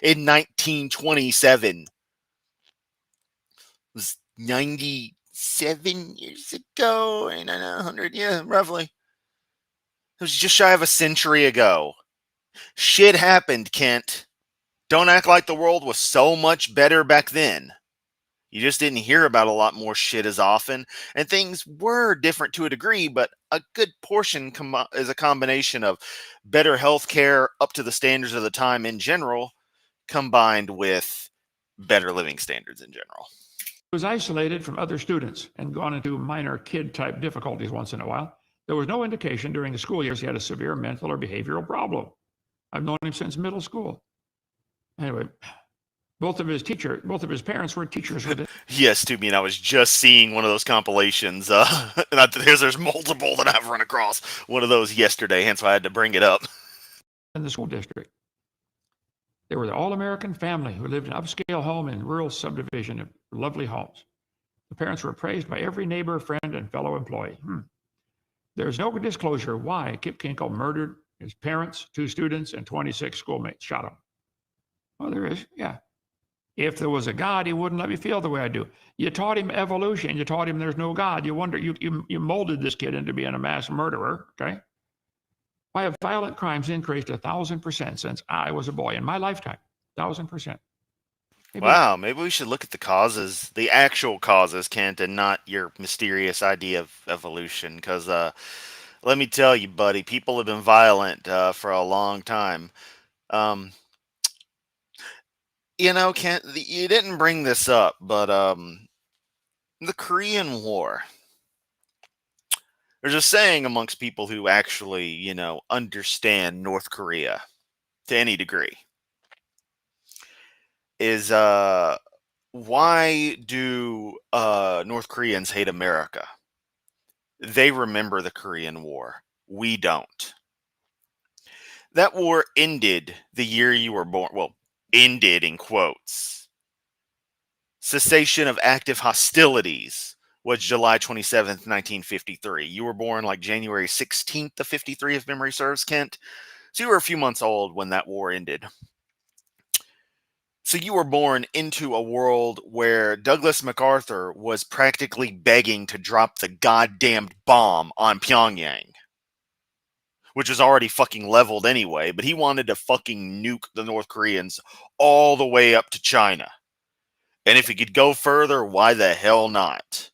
in 1927. It was 97 years ago, and 100, yeah, roughly. It was just shy of a century ago. Shit happened, Kent. Don't act like the world was so much better back then. You just didn't hear about a lot more shit as often, and things were different to a degree, but a good portion is a combination of better health care up to the standards of the time in general, combined with better living standards in general. He was isolated from other students and gone into minor kid-type difficulties once in a while. There was no indication during the school years he had a severe mental or behavioral problem. I've known him since middle school. Anyway, both of his parents were teachers with it. Yes, to me, and I was just seeing one of those compilations. There's multiple that I've run across. One of those yesterday, hence why I had to bring it up. In the school district. They were the all-American family who lived in an upscale home in rural subdivision of lovely homes. The parents were praised by every neighbor, friend, and fellow employee. There's no disclosure why Kip Kinkle murdered his parents, 2 students, and 26 schoolmates. Shot them. Well, there is, yeah. If there was a God, he wouldn't let me feel the way I do. You taught him evolution. You taught him there's no God. You wonder, you molded this kid into being a mass murderer, okay? Why have violent crimes increased 1,000% since I was a boy in my lifetime? 1,000%. Wow, maybe we should look at the causes, the actual causes, Kent, and not your mysterious idea of evolution. Because let me tell you, buddy, people have been violent for a long time. Kent, you didn't bring this up, but the Korean War. There's a saying amongst people who actually, understand North Korea to any degree. Is why do North Koreans hate America? They remember the Korean War. We don't. That war ended the year you were born. Well, ended in quotes. Cessation of active hostilities was July 27th, 1953. You were born like January 16th of 53, if memory serves, Kent. So you were a few months old when that war ended. So you were born into a world where Douglas MacArthur was practically begging to drop the goddamn bomb on Pyongyang, which was already fucking leveled anyway, but he wanted to fucking nuke the North Koreans all the way up to China. And if he could go further, why the hell not?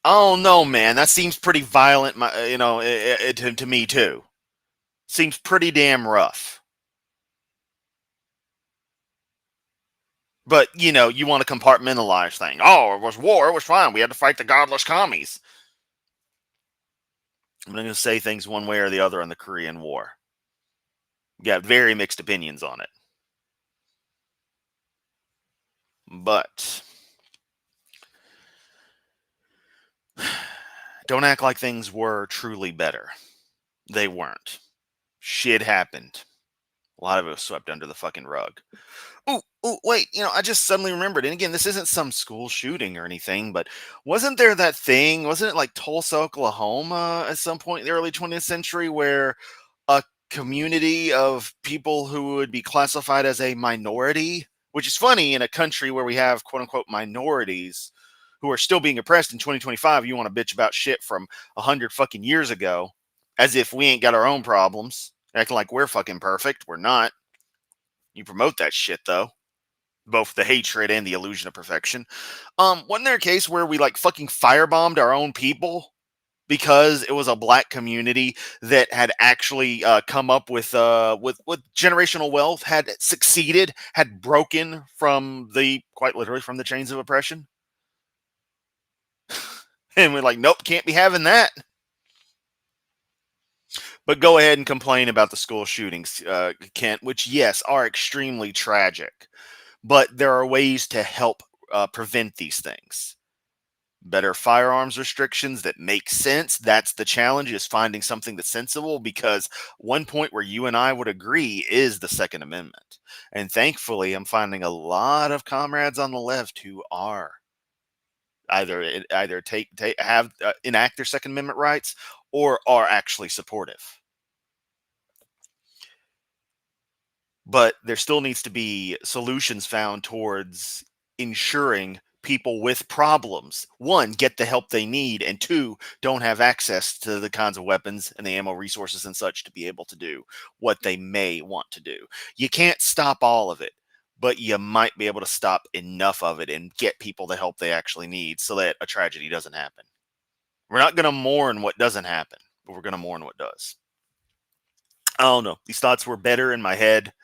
I don't know, man. That seems pretty violent, to me too. Seems pretty damn rough. But, you want to compartmentalize things. Oh, it was war. It was fine. We had to fight the godless commies. I'm not going to say things one way or the other on the Korean War. Got very mixed opinions on it. But don't act like things were truly better. They weren't. Shit happened. A lot of it was swept under the fucking rug. Oh, wait, I just suddenly remembered. And again, this isn't some school shooting or anything, but wasn't there that thing, wasn't it like Tulsa, Oklahoma at some point in the early 20th century where a community of people who would be classified as a minority, which is funny in a country where we have quote unquote minorities who are still being oppressed in 2025, you want to bitch about shit from 100 fucking years ago as if we ain't got our own problems, acting like we're fucking perfect. We're not. You promote that shit though. Both the hatred and the illusion of perfection. Wasn't there a case where we like fucking firebombed our own people because it was a black community that had actually come up with generational wealth, had succeeded, had broken from quite literally from the chains of oppression? And we're like, nope, can't be having that. But go ahead and complain about the school shootings, Kent, which, yes, are extremely tragic. But there are ways to help prevent these things. Better firearms restrictions that make sense. That's the challenge, is finding something that's sensible, because one point where you and I would agree is the Second Amendment. And thankfully, I'm finding a lot of comrades on the left who are either enact their Second Amendment rights or are actually supportive. But there still needs to be solutions found towards ensuring people with problems, one, get the help they need, and two, don't have access to the kinds of weapons and the ammo resources and such to be able to do what they may want to do. You can't stop all of it, but you might be able to stop enough of it and get people the help they actually need so that a tragedy doesn't happen. We're not going to mourn what doesn't happen, but we're going to mourn what does. I don't know. These thoughts were better in my head.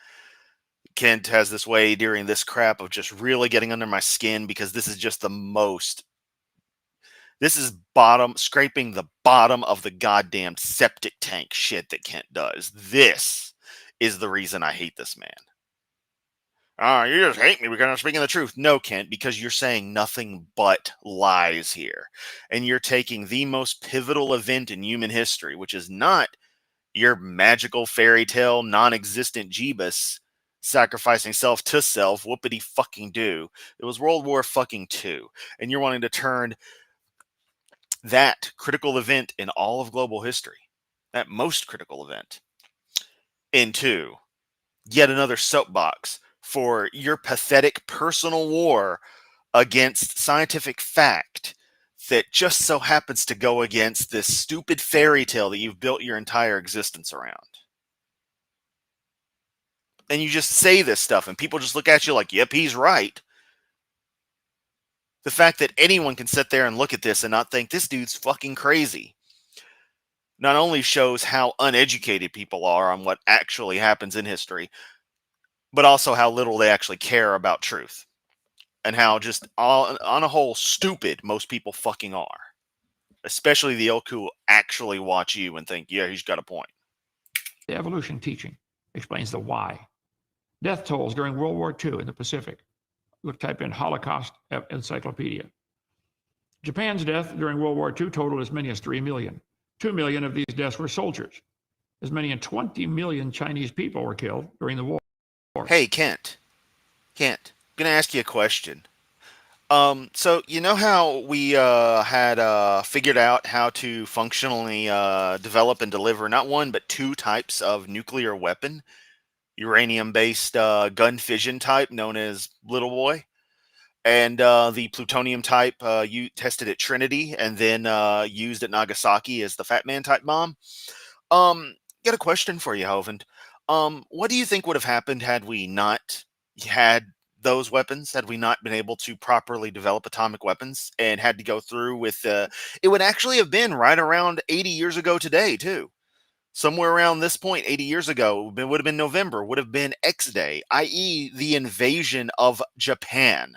Kent has this way during this crap of just really getting under my skin, because this is just this is scraping the bottom of the goddamn septic tank shit that Kent does. This is the reason I hate this man. You just hate me because I'm speaking the truth. No, Kent, because you're saying nothing but lies here. And you're taking the most pivotal event in human history, which is not your magical fairy tale, non-existent Jeebus sacrificing self to self, whoopity fucking do. It was World War fucking II. And you're wanting to turn that critical event in all of global history, that most critical event, into yet another soapbox for your pathetic personal war against scientific fact that just so happens to go against this stupid fairy tale that you've built your entire existence around. And you just say this stuff and people just look at you like, yep, he's right. The fact that anyone can sit there and look at this and not think this dude's fucking crazy not only shows how uneducated people are on what actually happens in history, but also how little they actually care about truth, and how just on a whole stupid most people fucking are, especially the ilk who actually watch you and think, yeah, he's got a point. The evolution teaching explains the why. Death tolls during World War II in the Pacific. Type in Holocaust Encyclopedia. Japan's death during World War II totaled as many as 3 million. 2 million of these deaths were soldiers. As many as 20 million Chinese people were killed during the war. Hey, Kent, I'm going to ask you a question. So you know how we had figured out how to functionally develop and deliver not one but two types of nuclear weapon, uranium-based gun fission type known as Little Boy, and the plutonium type you tested at Trinity and then used at Nagasaki as the Fat Man type bomb. Got a question for you, Hovind. What do you think would have happened had we not had those weapons, had we not been able to properly develop atomic weapons and had to go through with it would actually have been right around 80 years ago today, too. Somewhere around this point, 80 years ago, it would have been November, would have been X Day, i.e. the invasion of Japan.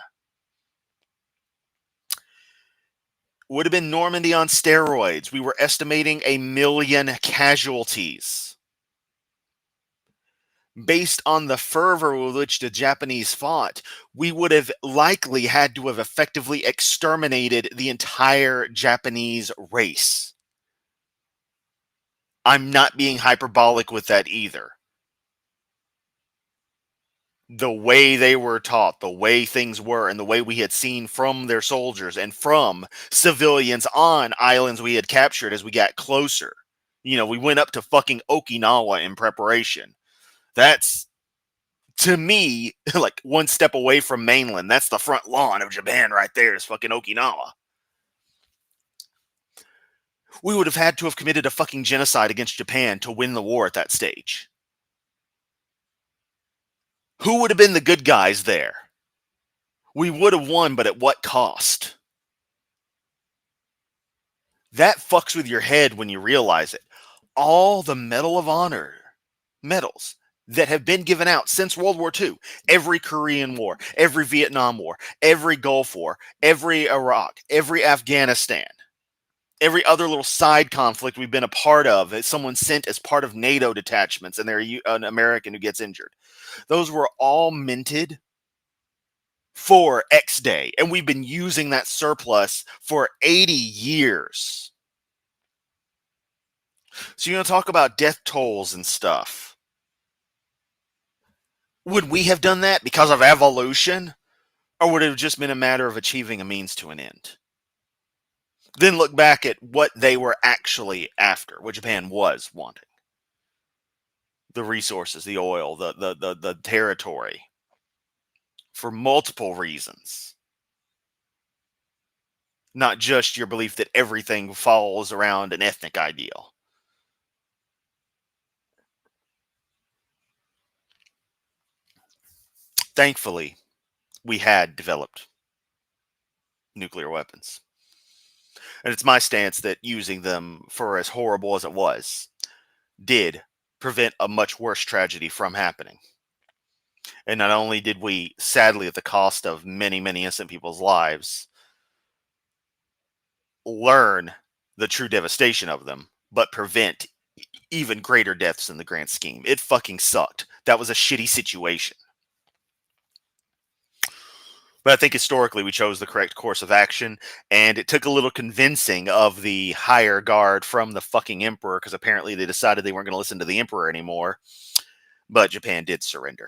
Would have been Normandy on steroids. We were estimating 1 million casualties. Based on the fervor with which the Japanese fought, we would have likely had to have effectively exterminated the entire Japanese race. I'm not being hyperbolic with that either. The way they were taught, the way things were, and the way we had seen from their soldiers and from civilians on islands we had captured as we got closer. You know, we went up to fucking Okinawa in preparation. That's, to me, like one step away from mainland. That's the front lawn of Japan right there, is fucking Okinawa. We would have had to have committed a fucking genocide against Japan to win the war at that stage. Who would have been the good guys there? We would have won, but at what cost? That fucks with your head when you realize it. All the Medal of Honor medals that have been given out since World War II, every Korean War, every Vietnam War, every Gulf War, every Iraq, every Afghanistan, Every other little side conflict we've been a part of, someone sent as part of NATO detachments, and they're an American who gets injured. Those were all minted for X Day, and we've been using that surplus for 80 years. So you're going to talk about death tolls and stuff. Would we have done that because of evolution? Or would it have just been a matter of achieving a means to an end? Then look back at what they were actually after, what Japan was wanting. The resources, the oil, the territory, for multiple reasons. Not just your belief that everything falls around an ethnic ideal. Thankfully, we had developed nuclear weapons. And it's my stance that using them, for as horrible as it was, did prevent a much worse tragedy from happening. And not only did we, sadly, at the cost of many, many innocent people's lives, learn the true devastation of them, but prevent even greater deaths in the grand scheme. It fucking sucked. That was a shitty situation. But I think historically we chose the correct course of action, and it took a little convincing of the higher guard from the fucking emperor, because apparently they decided they weren't going to listen to the emperor anymore. But Japan did surrender.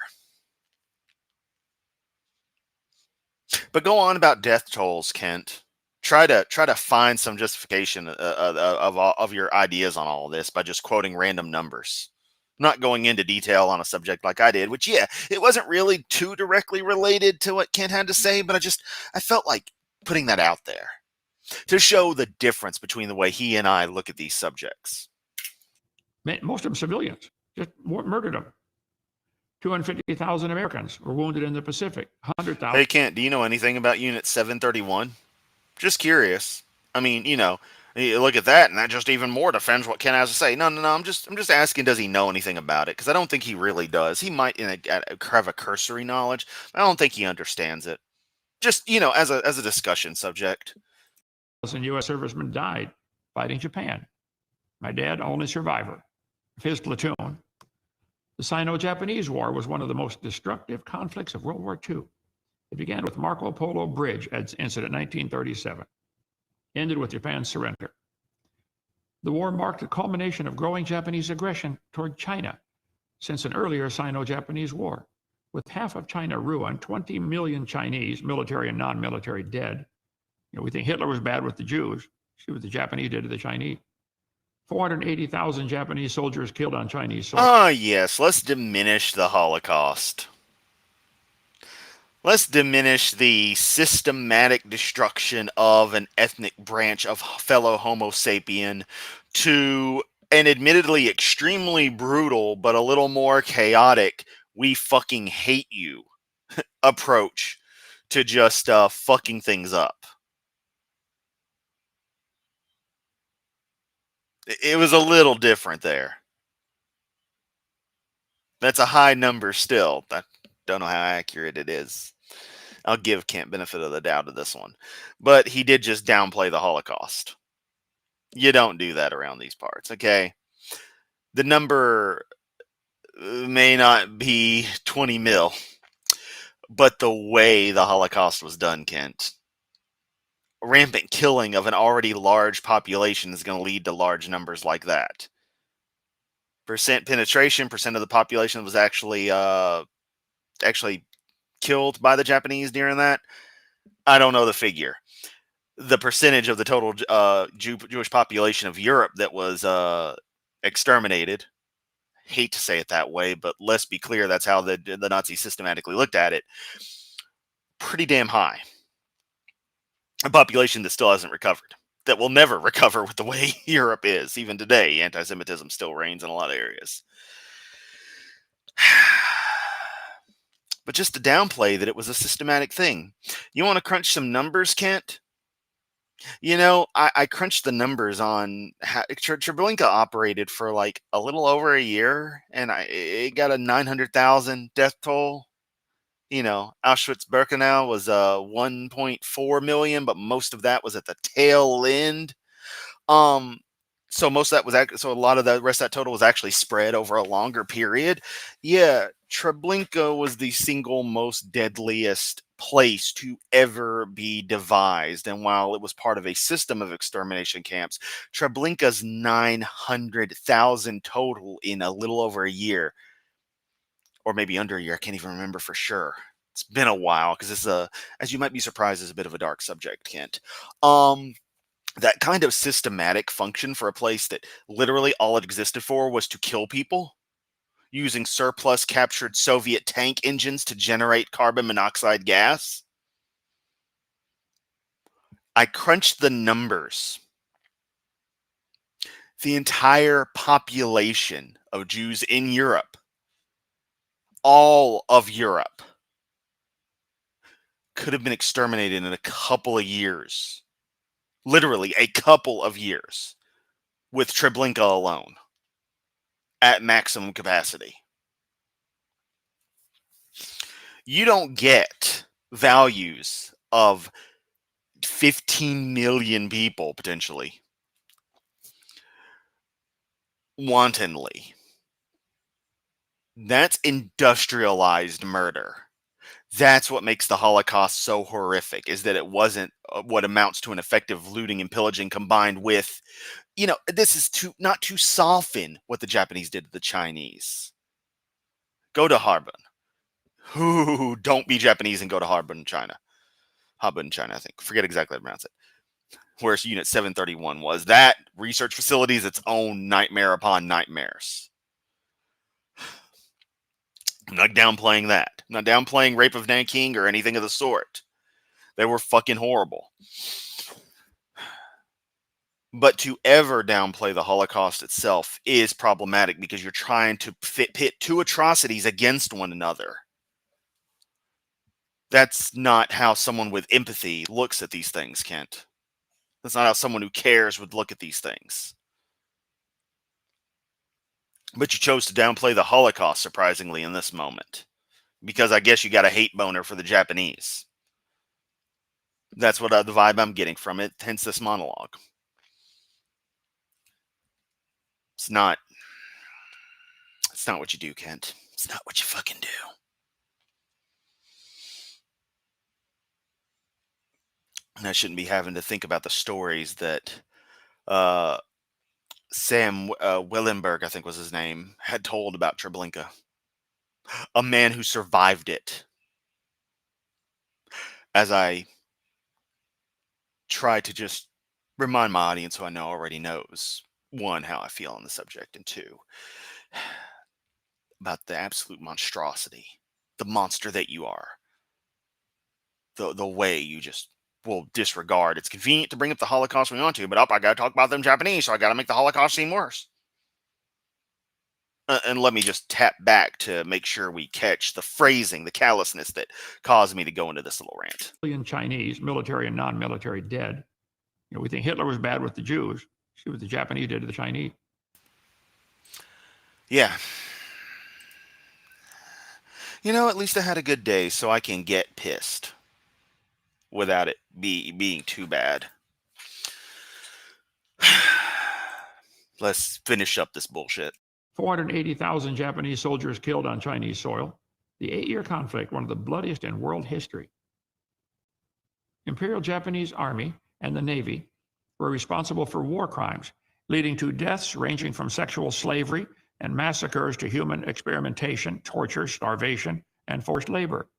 But go on about death tolls, Kent. Try to find some justification of your ideas on all of this by just quoting random numbers. Not going into detail on a subject like I did, which, yeah, it wasn't really too directly related to what Kent had to say, but I felt like putting that out there to show the difference between the way he and I look at these subjects. Most of them civilians, just murdered them. 250,000 Americans were wounded in the Pacific. 100,000. Hey, Kent, do you know anything about Unit 731? Just curious. I mean, you look at that, and that just even more defends what Ken has to say. No. I'm just asking, does he know anything about it? Because I don't think he really does. He might have a cursory knowledge. I don't think he understands it. Just as a discussion subject. U.S. servicemen died fighting Japan. My dad, only survivor of his platoon. The Sino-Japanese War was one of the most destructive conflicts of World War II. It began with Marco Polo Bridge incident in 1937, ended with Japan's surrender. The war marked the culmination of growing Japanese aggression toward China since an earlier Sino-Japanese war. With half of China ruined, 20 million Chinese, military and non-military, dead. We think Hitler was bad with the Jews. See what the Japanese did to the Chinese. 480,000 Japanese soldiers killed on Chinese soil. Ah, yes. Let's diminish the Holocaust. Let's diminish the systematic destruction of an ethnic branch of fellow Homo sapien to an admittedly extremely brutal, but a little more chaotic, we fucking hate you approach to just fucking things up. It was a little different there. That's a high number still. I don't know how accurate it is. I'll give Kent benefit of the doubt of this one. But he did just downplay the Holocaust. You don't do that around these parts, okay? The number may not be 20 mil, but the way the Holocaust was done, Kent, rampant killing of an already large population is going to lead to large numbers like that. Percent penetration, percent of the population was actually killed by the Japanese during that. I don't know the figure. The percentage of the total Jewish population of Europe that was exterminated. Hate to say it that way, but let's be clear, that's how the Nazis systematically looked at it. Pretty damn high. A population that still hasn't recovered. That will never recover with the way Europe is. Even today, anti-Semitism still reigns in a lot of areas. But just to downplay that it was a systematic thing. You want to crunch some numbers, Kent? I crunched the numbers on how Treblinka operated for like a little over a year, and it got a 900,000 death toll. Auschwitz-Birkenau was 1.4 million, but most of that was at the tail end So most of that was so a lot of the rest of that total was actually spread over a longer period. Yeah, Treblinka was the single most deadliest place to ever be devised, and while it was part of a system of extermination camps, Treblinka's 900,000 total in a little over a year, or maybe under a year. I can't even remember for sure. It's been a while because this is as you might be surprised, is a bit of a dark subject, Kent. That kind of systematic function for a place that literally all it existed for was to kill people, using surplus captured Soviet tank engines to generate carbon monoxide gas. I crunched the numbers. The entire population of Jews in Europe, all of Europe, could have been exterminated in a couple of years. Literally a couple of years with Treblinka alone at maximum capacity. You don't get values of 15 million people potentially wantonly. That's industrialized murder. That's what makes the Holocaust so horrific, is that it wasn't what amounts to an effective looting and pillaging combined with, this is not to soften what the Japanese did to the Chinese. Go to Harbin. Don't be Japanese and go to Harbin, China. Harbin, China, I think. Forget exactly how to pronounce it. Whereas Unit 731 was. That research facility is its own nightmare upon nightmares. I'm not downplaying that. I'm not downplaying Rape of Nanking or anything of the sort. They were fucking horrible. But to ever downplay the Holocaust itself is problematic because you're trying to pit two atrocities against one another. That's not how someone with empathy looks at these things, Kent. That's not how someone who cares would look at these things. But you chose to downplay the Holocaust, surprisingly, in this moment. Because I guess you got a hate boner for the Japanese. That's what the vibe I'm getting from it, hence this monologue. It's not what you do, Kent. It's not what you fucking do. And I shouldn't be having to think about the stories that Sam Willenberg, I think was his name, had told about Treblinka. A man who survived it. As I try to just remind my audience who I know already knows, one, how I feel on the subject, and two, about the absolute monstrosity, the monster that you are, the way you just will disregard. It's convenient to bring up the Holocaust when we want to, but I gotta talk about them Japanese, so I gotta make the Holocaust seem worse. And let me just tap back to make sure we catch the phrasing, the callousness that caused me to go into this little rant. Million Chinese, military and non-military, dead. We think Hitler was bad with the Jews. See what the Japanese did to the Chinese. Yeah. At least I had a good day, so I can get pissed without it being too bad. Let's finish up this bullshit. 480,000 Japanese soldiers killed on Chinese soil. The 8-year conflict, one of the bloodiest in world history. Imperial Japanese Army and the Navy were responsible for war crimes, leading to deaths ranging from sexual slavery and massacres to human experimentation, torture, starvation, and forced labor.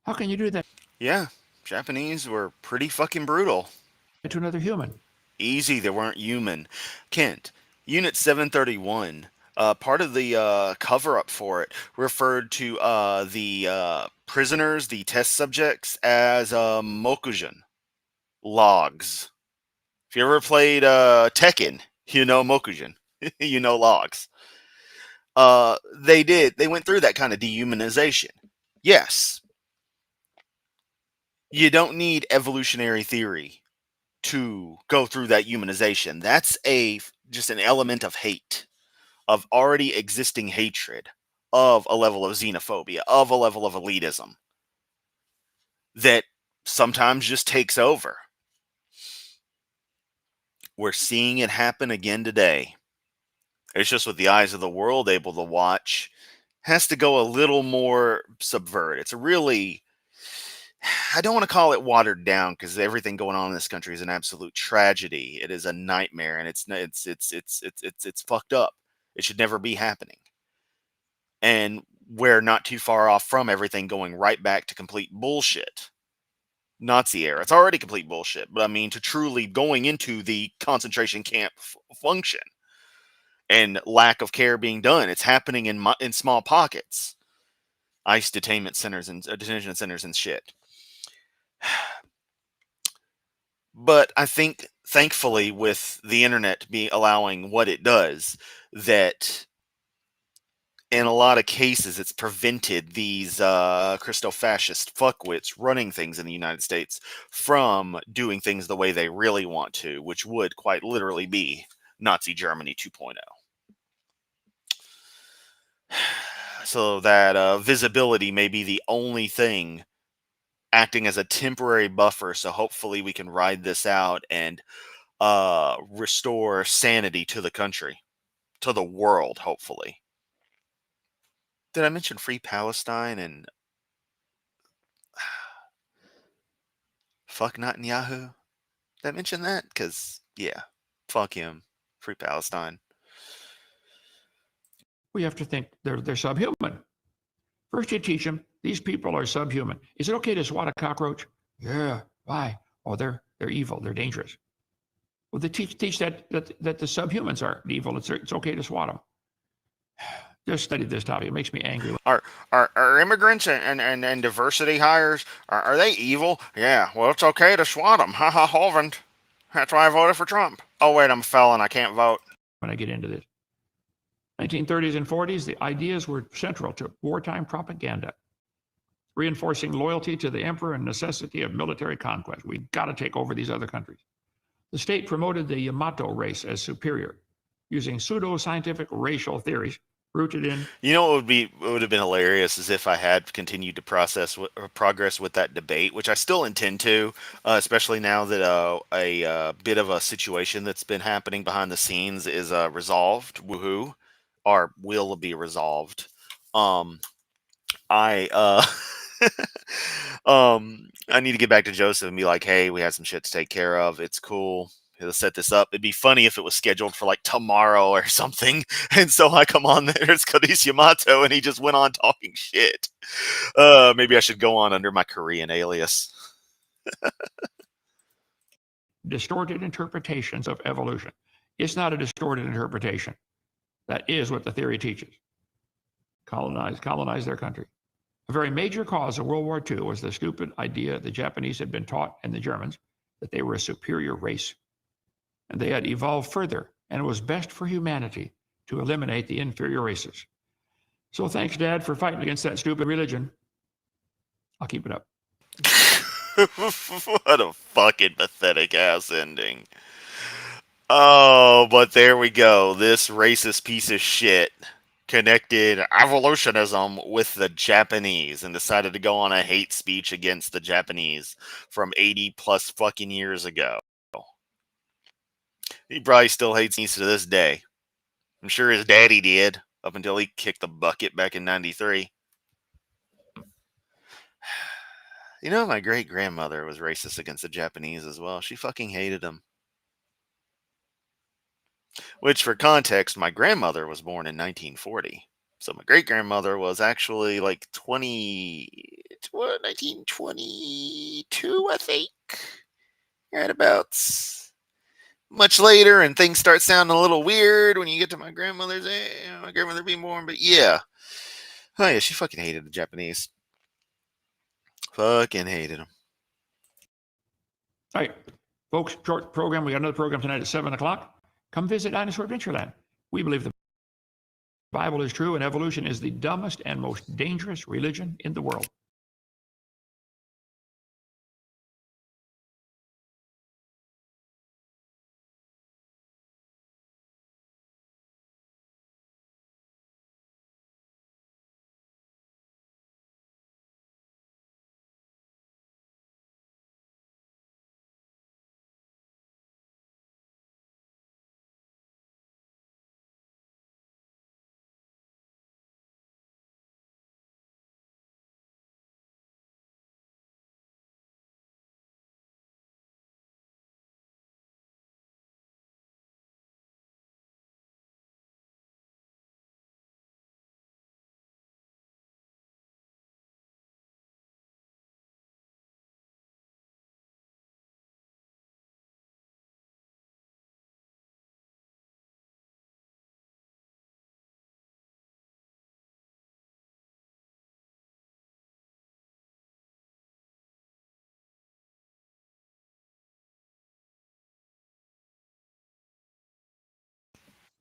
How can you do that? Yeah, Japanese were pretty fucking brutal. To another human. Easy, they weren't human. Kent, Unit 731, part of the cover-up for it referred to the prisoners, the test subjects, as mokujin, logs. If you ever played Tekken, you know mokujin, you know logs. They went through that kind of dehumanization. Yes. You don't need evolutionary theory to go through that humanization. That's just an element of hate, of already existing hatred, of a level of xenophobia, of a level of elitism that sometimes just takes over. We're seeing it happen again today. It's just with the eyes of the world able to watch, has to go a little more subvert. It's a really, I don't want to call it watered down because everything going on in this country is an absolute tragedy. It is a nightmare, and it's fucked up. It should never be happening. And we're not too far off from everything going right back to complete bullshit. Nazi era. It's already complete bullshit, but I mean to truly going into the concentration camp function and lack of care being done. It's happening in small pockets. ICE detainment centers and detention centers and shit. But I think, thankfully, with the internet be allowing what it does, that in a lot of cases it's prevented these Christo-fascist fuckwits running things in the United States from doing things the way they really want to, which would quite literally be Nazi Germany 2.0. So that visibility may be the only thing acting as a temporary buffer, so hopefully we can ride this out and restore sanity to the country, to the world, hopefully. Did I mention Free Palestine and fuck Netanyahu? Did I mention that? Because, yeah, fuck him. Free Palestine. We have to think they're subhuman. First, you teach them these people are subhuman. Is it okay to swat a cockroach? Yeah. Why? Oh, they're evil. They're dangerous. Well, they teach that the subhumans are evil. It's okay to swat them. Just studied this topic. It makes me angry. Are immigrants and diversity hires, are they evil? Yeah, well, it's okay to swat them. Ha ha, Hovind. That's why I voted for Trump. Oh, wait, I'm a felon. I can't vote. When I get into this. 1930s and 40s, the ideas were central to wartime propaganda, reinforcing loyalty to the emperor and necessity of military conquest. We've got to take over these other countries. The state promoted the Yamato race as superior, using pseudo-scientific racial theories rooted in. You know what would have been hilarious is if I had continued to progress with that debate, which I still intend to, especially now that a bit of a situation that's been happening behind the scenes is resolved. Woohoo! Or will be resolved. I I need to get back to Joseph and be like, hey, we had some shit to take care of. It's cool. He'll set this up. It'd be funny if it was scheduled for like tomorrow or something. And so I come on there, it's Kodis Yamato, and he just went on talking shit. Maybe I should go on under my Korean alias. Distorted interpretations of evolution. It's not a distorted interpretation. That is what the theory teaches. Colonize their country. A very major cause of World War II was the stupid idea the Japanese had been taught and the Germans that they were a superior race. And they had evolved further, and it was best for humanity to eliminate the inferior races. So thanks, Dad, for fighting against that stupid religion. I'll keep it up. What a fucking pathetic ass ending. Oh, but there we go. This racist piece of shit connected evolutionism with the Japanese and decided to go on a hate speech against the Japanese from 80 plus fucking years ago. He probably still hates me to this day. I'm sure his daddy did up until he kicked the bucket back in 93. You know, my great grandmother was racist against the Japanese as well. She fucking hated them. Which, for context, my grandmother was born in 1940. So my great grandmother was actually like 1922, I think. Right about much later, and things start sounding a little weird when you get to my grandmother's age, my grandmother being born. But yeah. Oh yeah, she fucking hated the Japanese. Fucking hated them. All right, folks, short program. We got another program tonight at 7 o'clock. Come visit Dinosaur Adventureland. We believe the Bible is true and evolution is the dumbest and most dangerous religion in the world.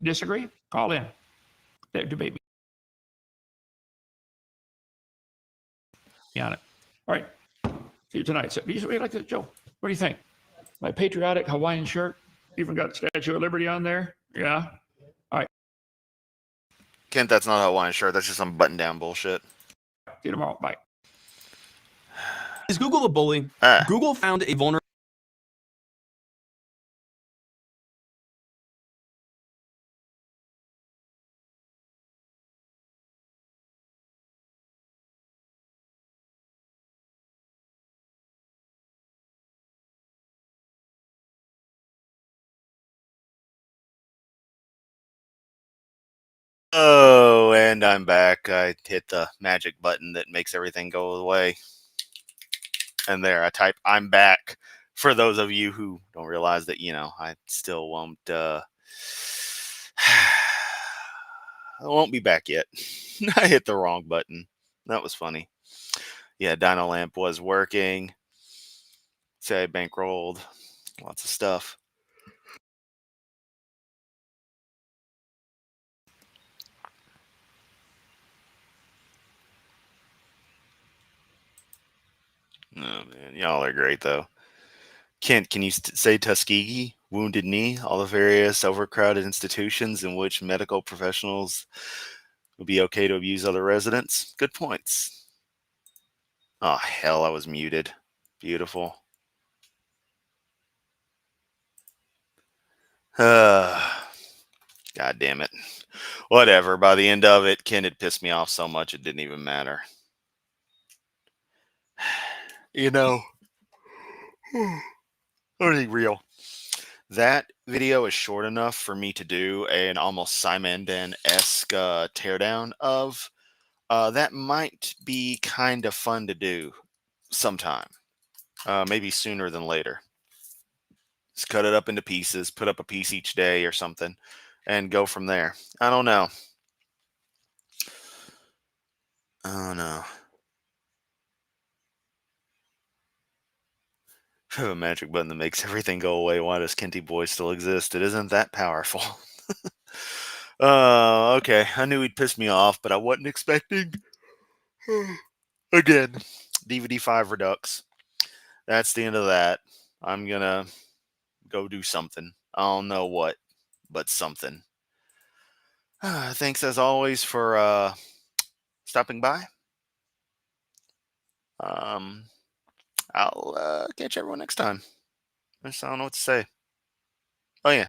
Disagree? Call in. Debate me on it. All right. See you tonight. So, you like that, Joe? What do you think? My patriotic Hawaiian shirt, even got Statue of Liberty on there. Yeah. All right. Kent, that's not a Hawaiian shirt. That's just some button-down bullshit. See you tomorrow. Bye. Is Google a bully? Ah. Google found a vulnerability. Oh, and I'm back. I hit the magic button that makes everything go away. And there, I type, I'm back. For those of you who don't realize that, I still won't, I won't be back yet. I hit the wrong button. That was funny. Yeah, Dino Lamp was working. Say I bankrolled. Lots of stuff. Oh, man. Y'all are great, though. Kent, can you say Tuskegee, Wounded Knee, all the various overcrowded institutions in which medical professionals would be okay to abuse other residents? Good points. Oh, hell, I was muted. Beautiful. God damn it. Whatever. By the end of it, Ken had pissed me off so much it didn't even matter. Only real. That video is short enough for me to do an almost Simon-esque teardown of. That might be kind of fun to do sometime. Maybe sooner than later. Just cut it up into pieces, put up a piece each day or something, and go from there. I don't know. Oh no. I have a magic button that makes everything go away. Why does Kenty Boy still exist? It isn't that powerful. Okay. I knew he'd piss me off, but I wasn't expecting. Again, DVD 5 Redux. That's the end of that. I'm gonna go do something. I don't know what, but something. Thanks as always for stopping by. I'll catch everyone next time. I just don't know what to say.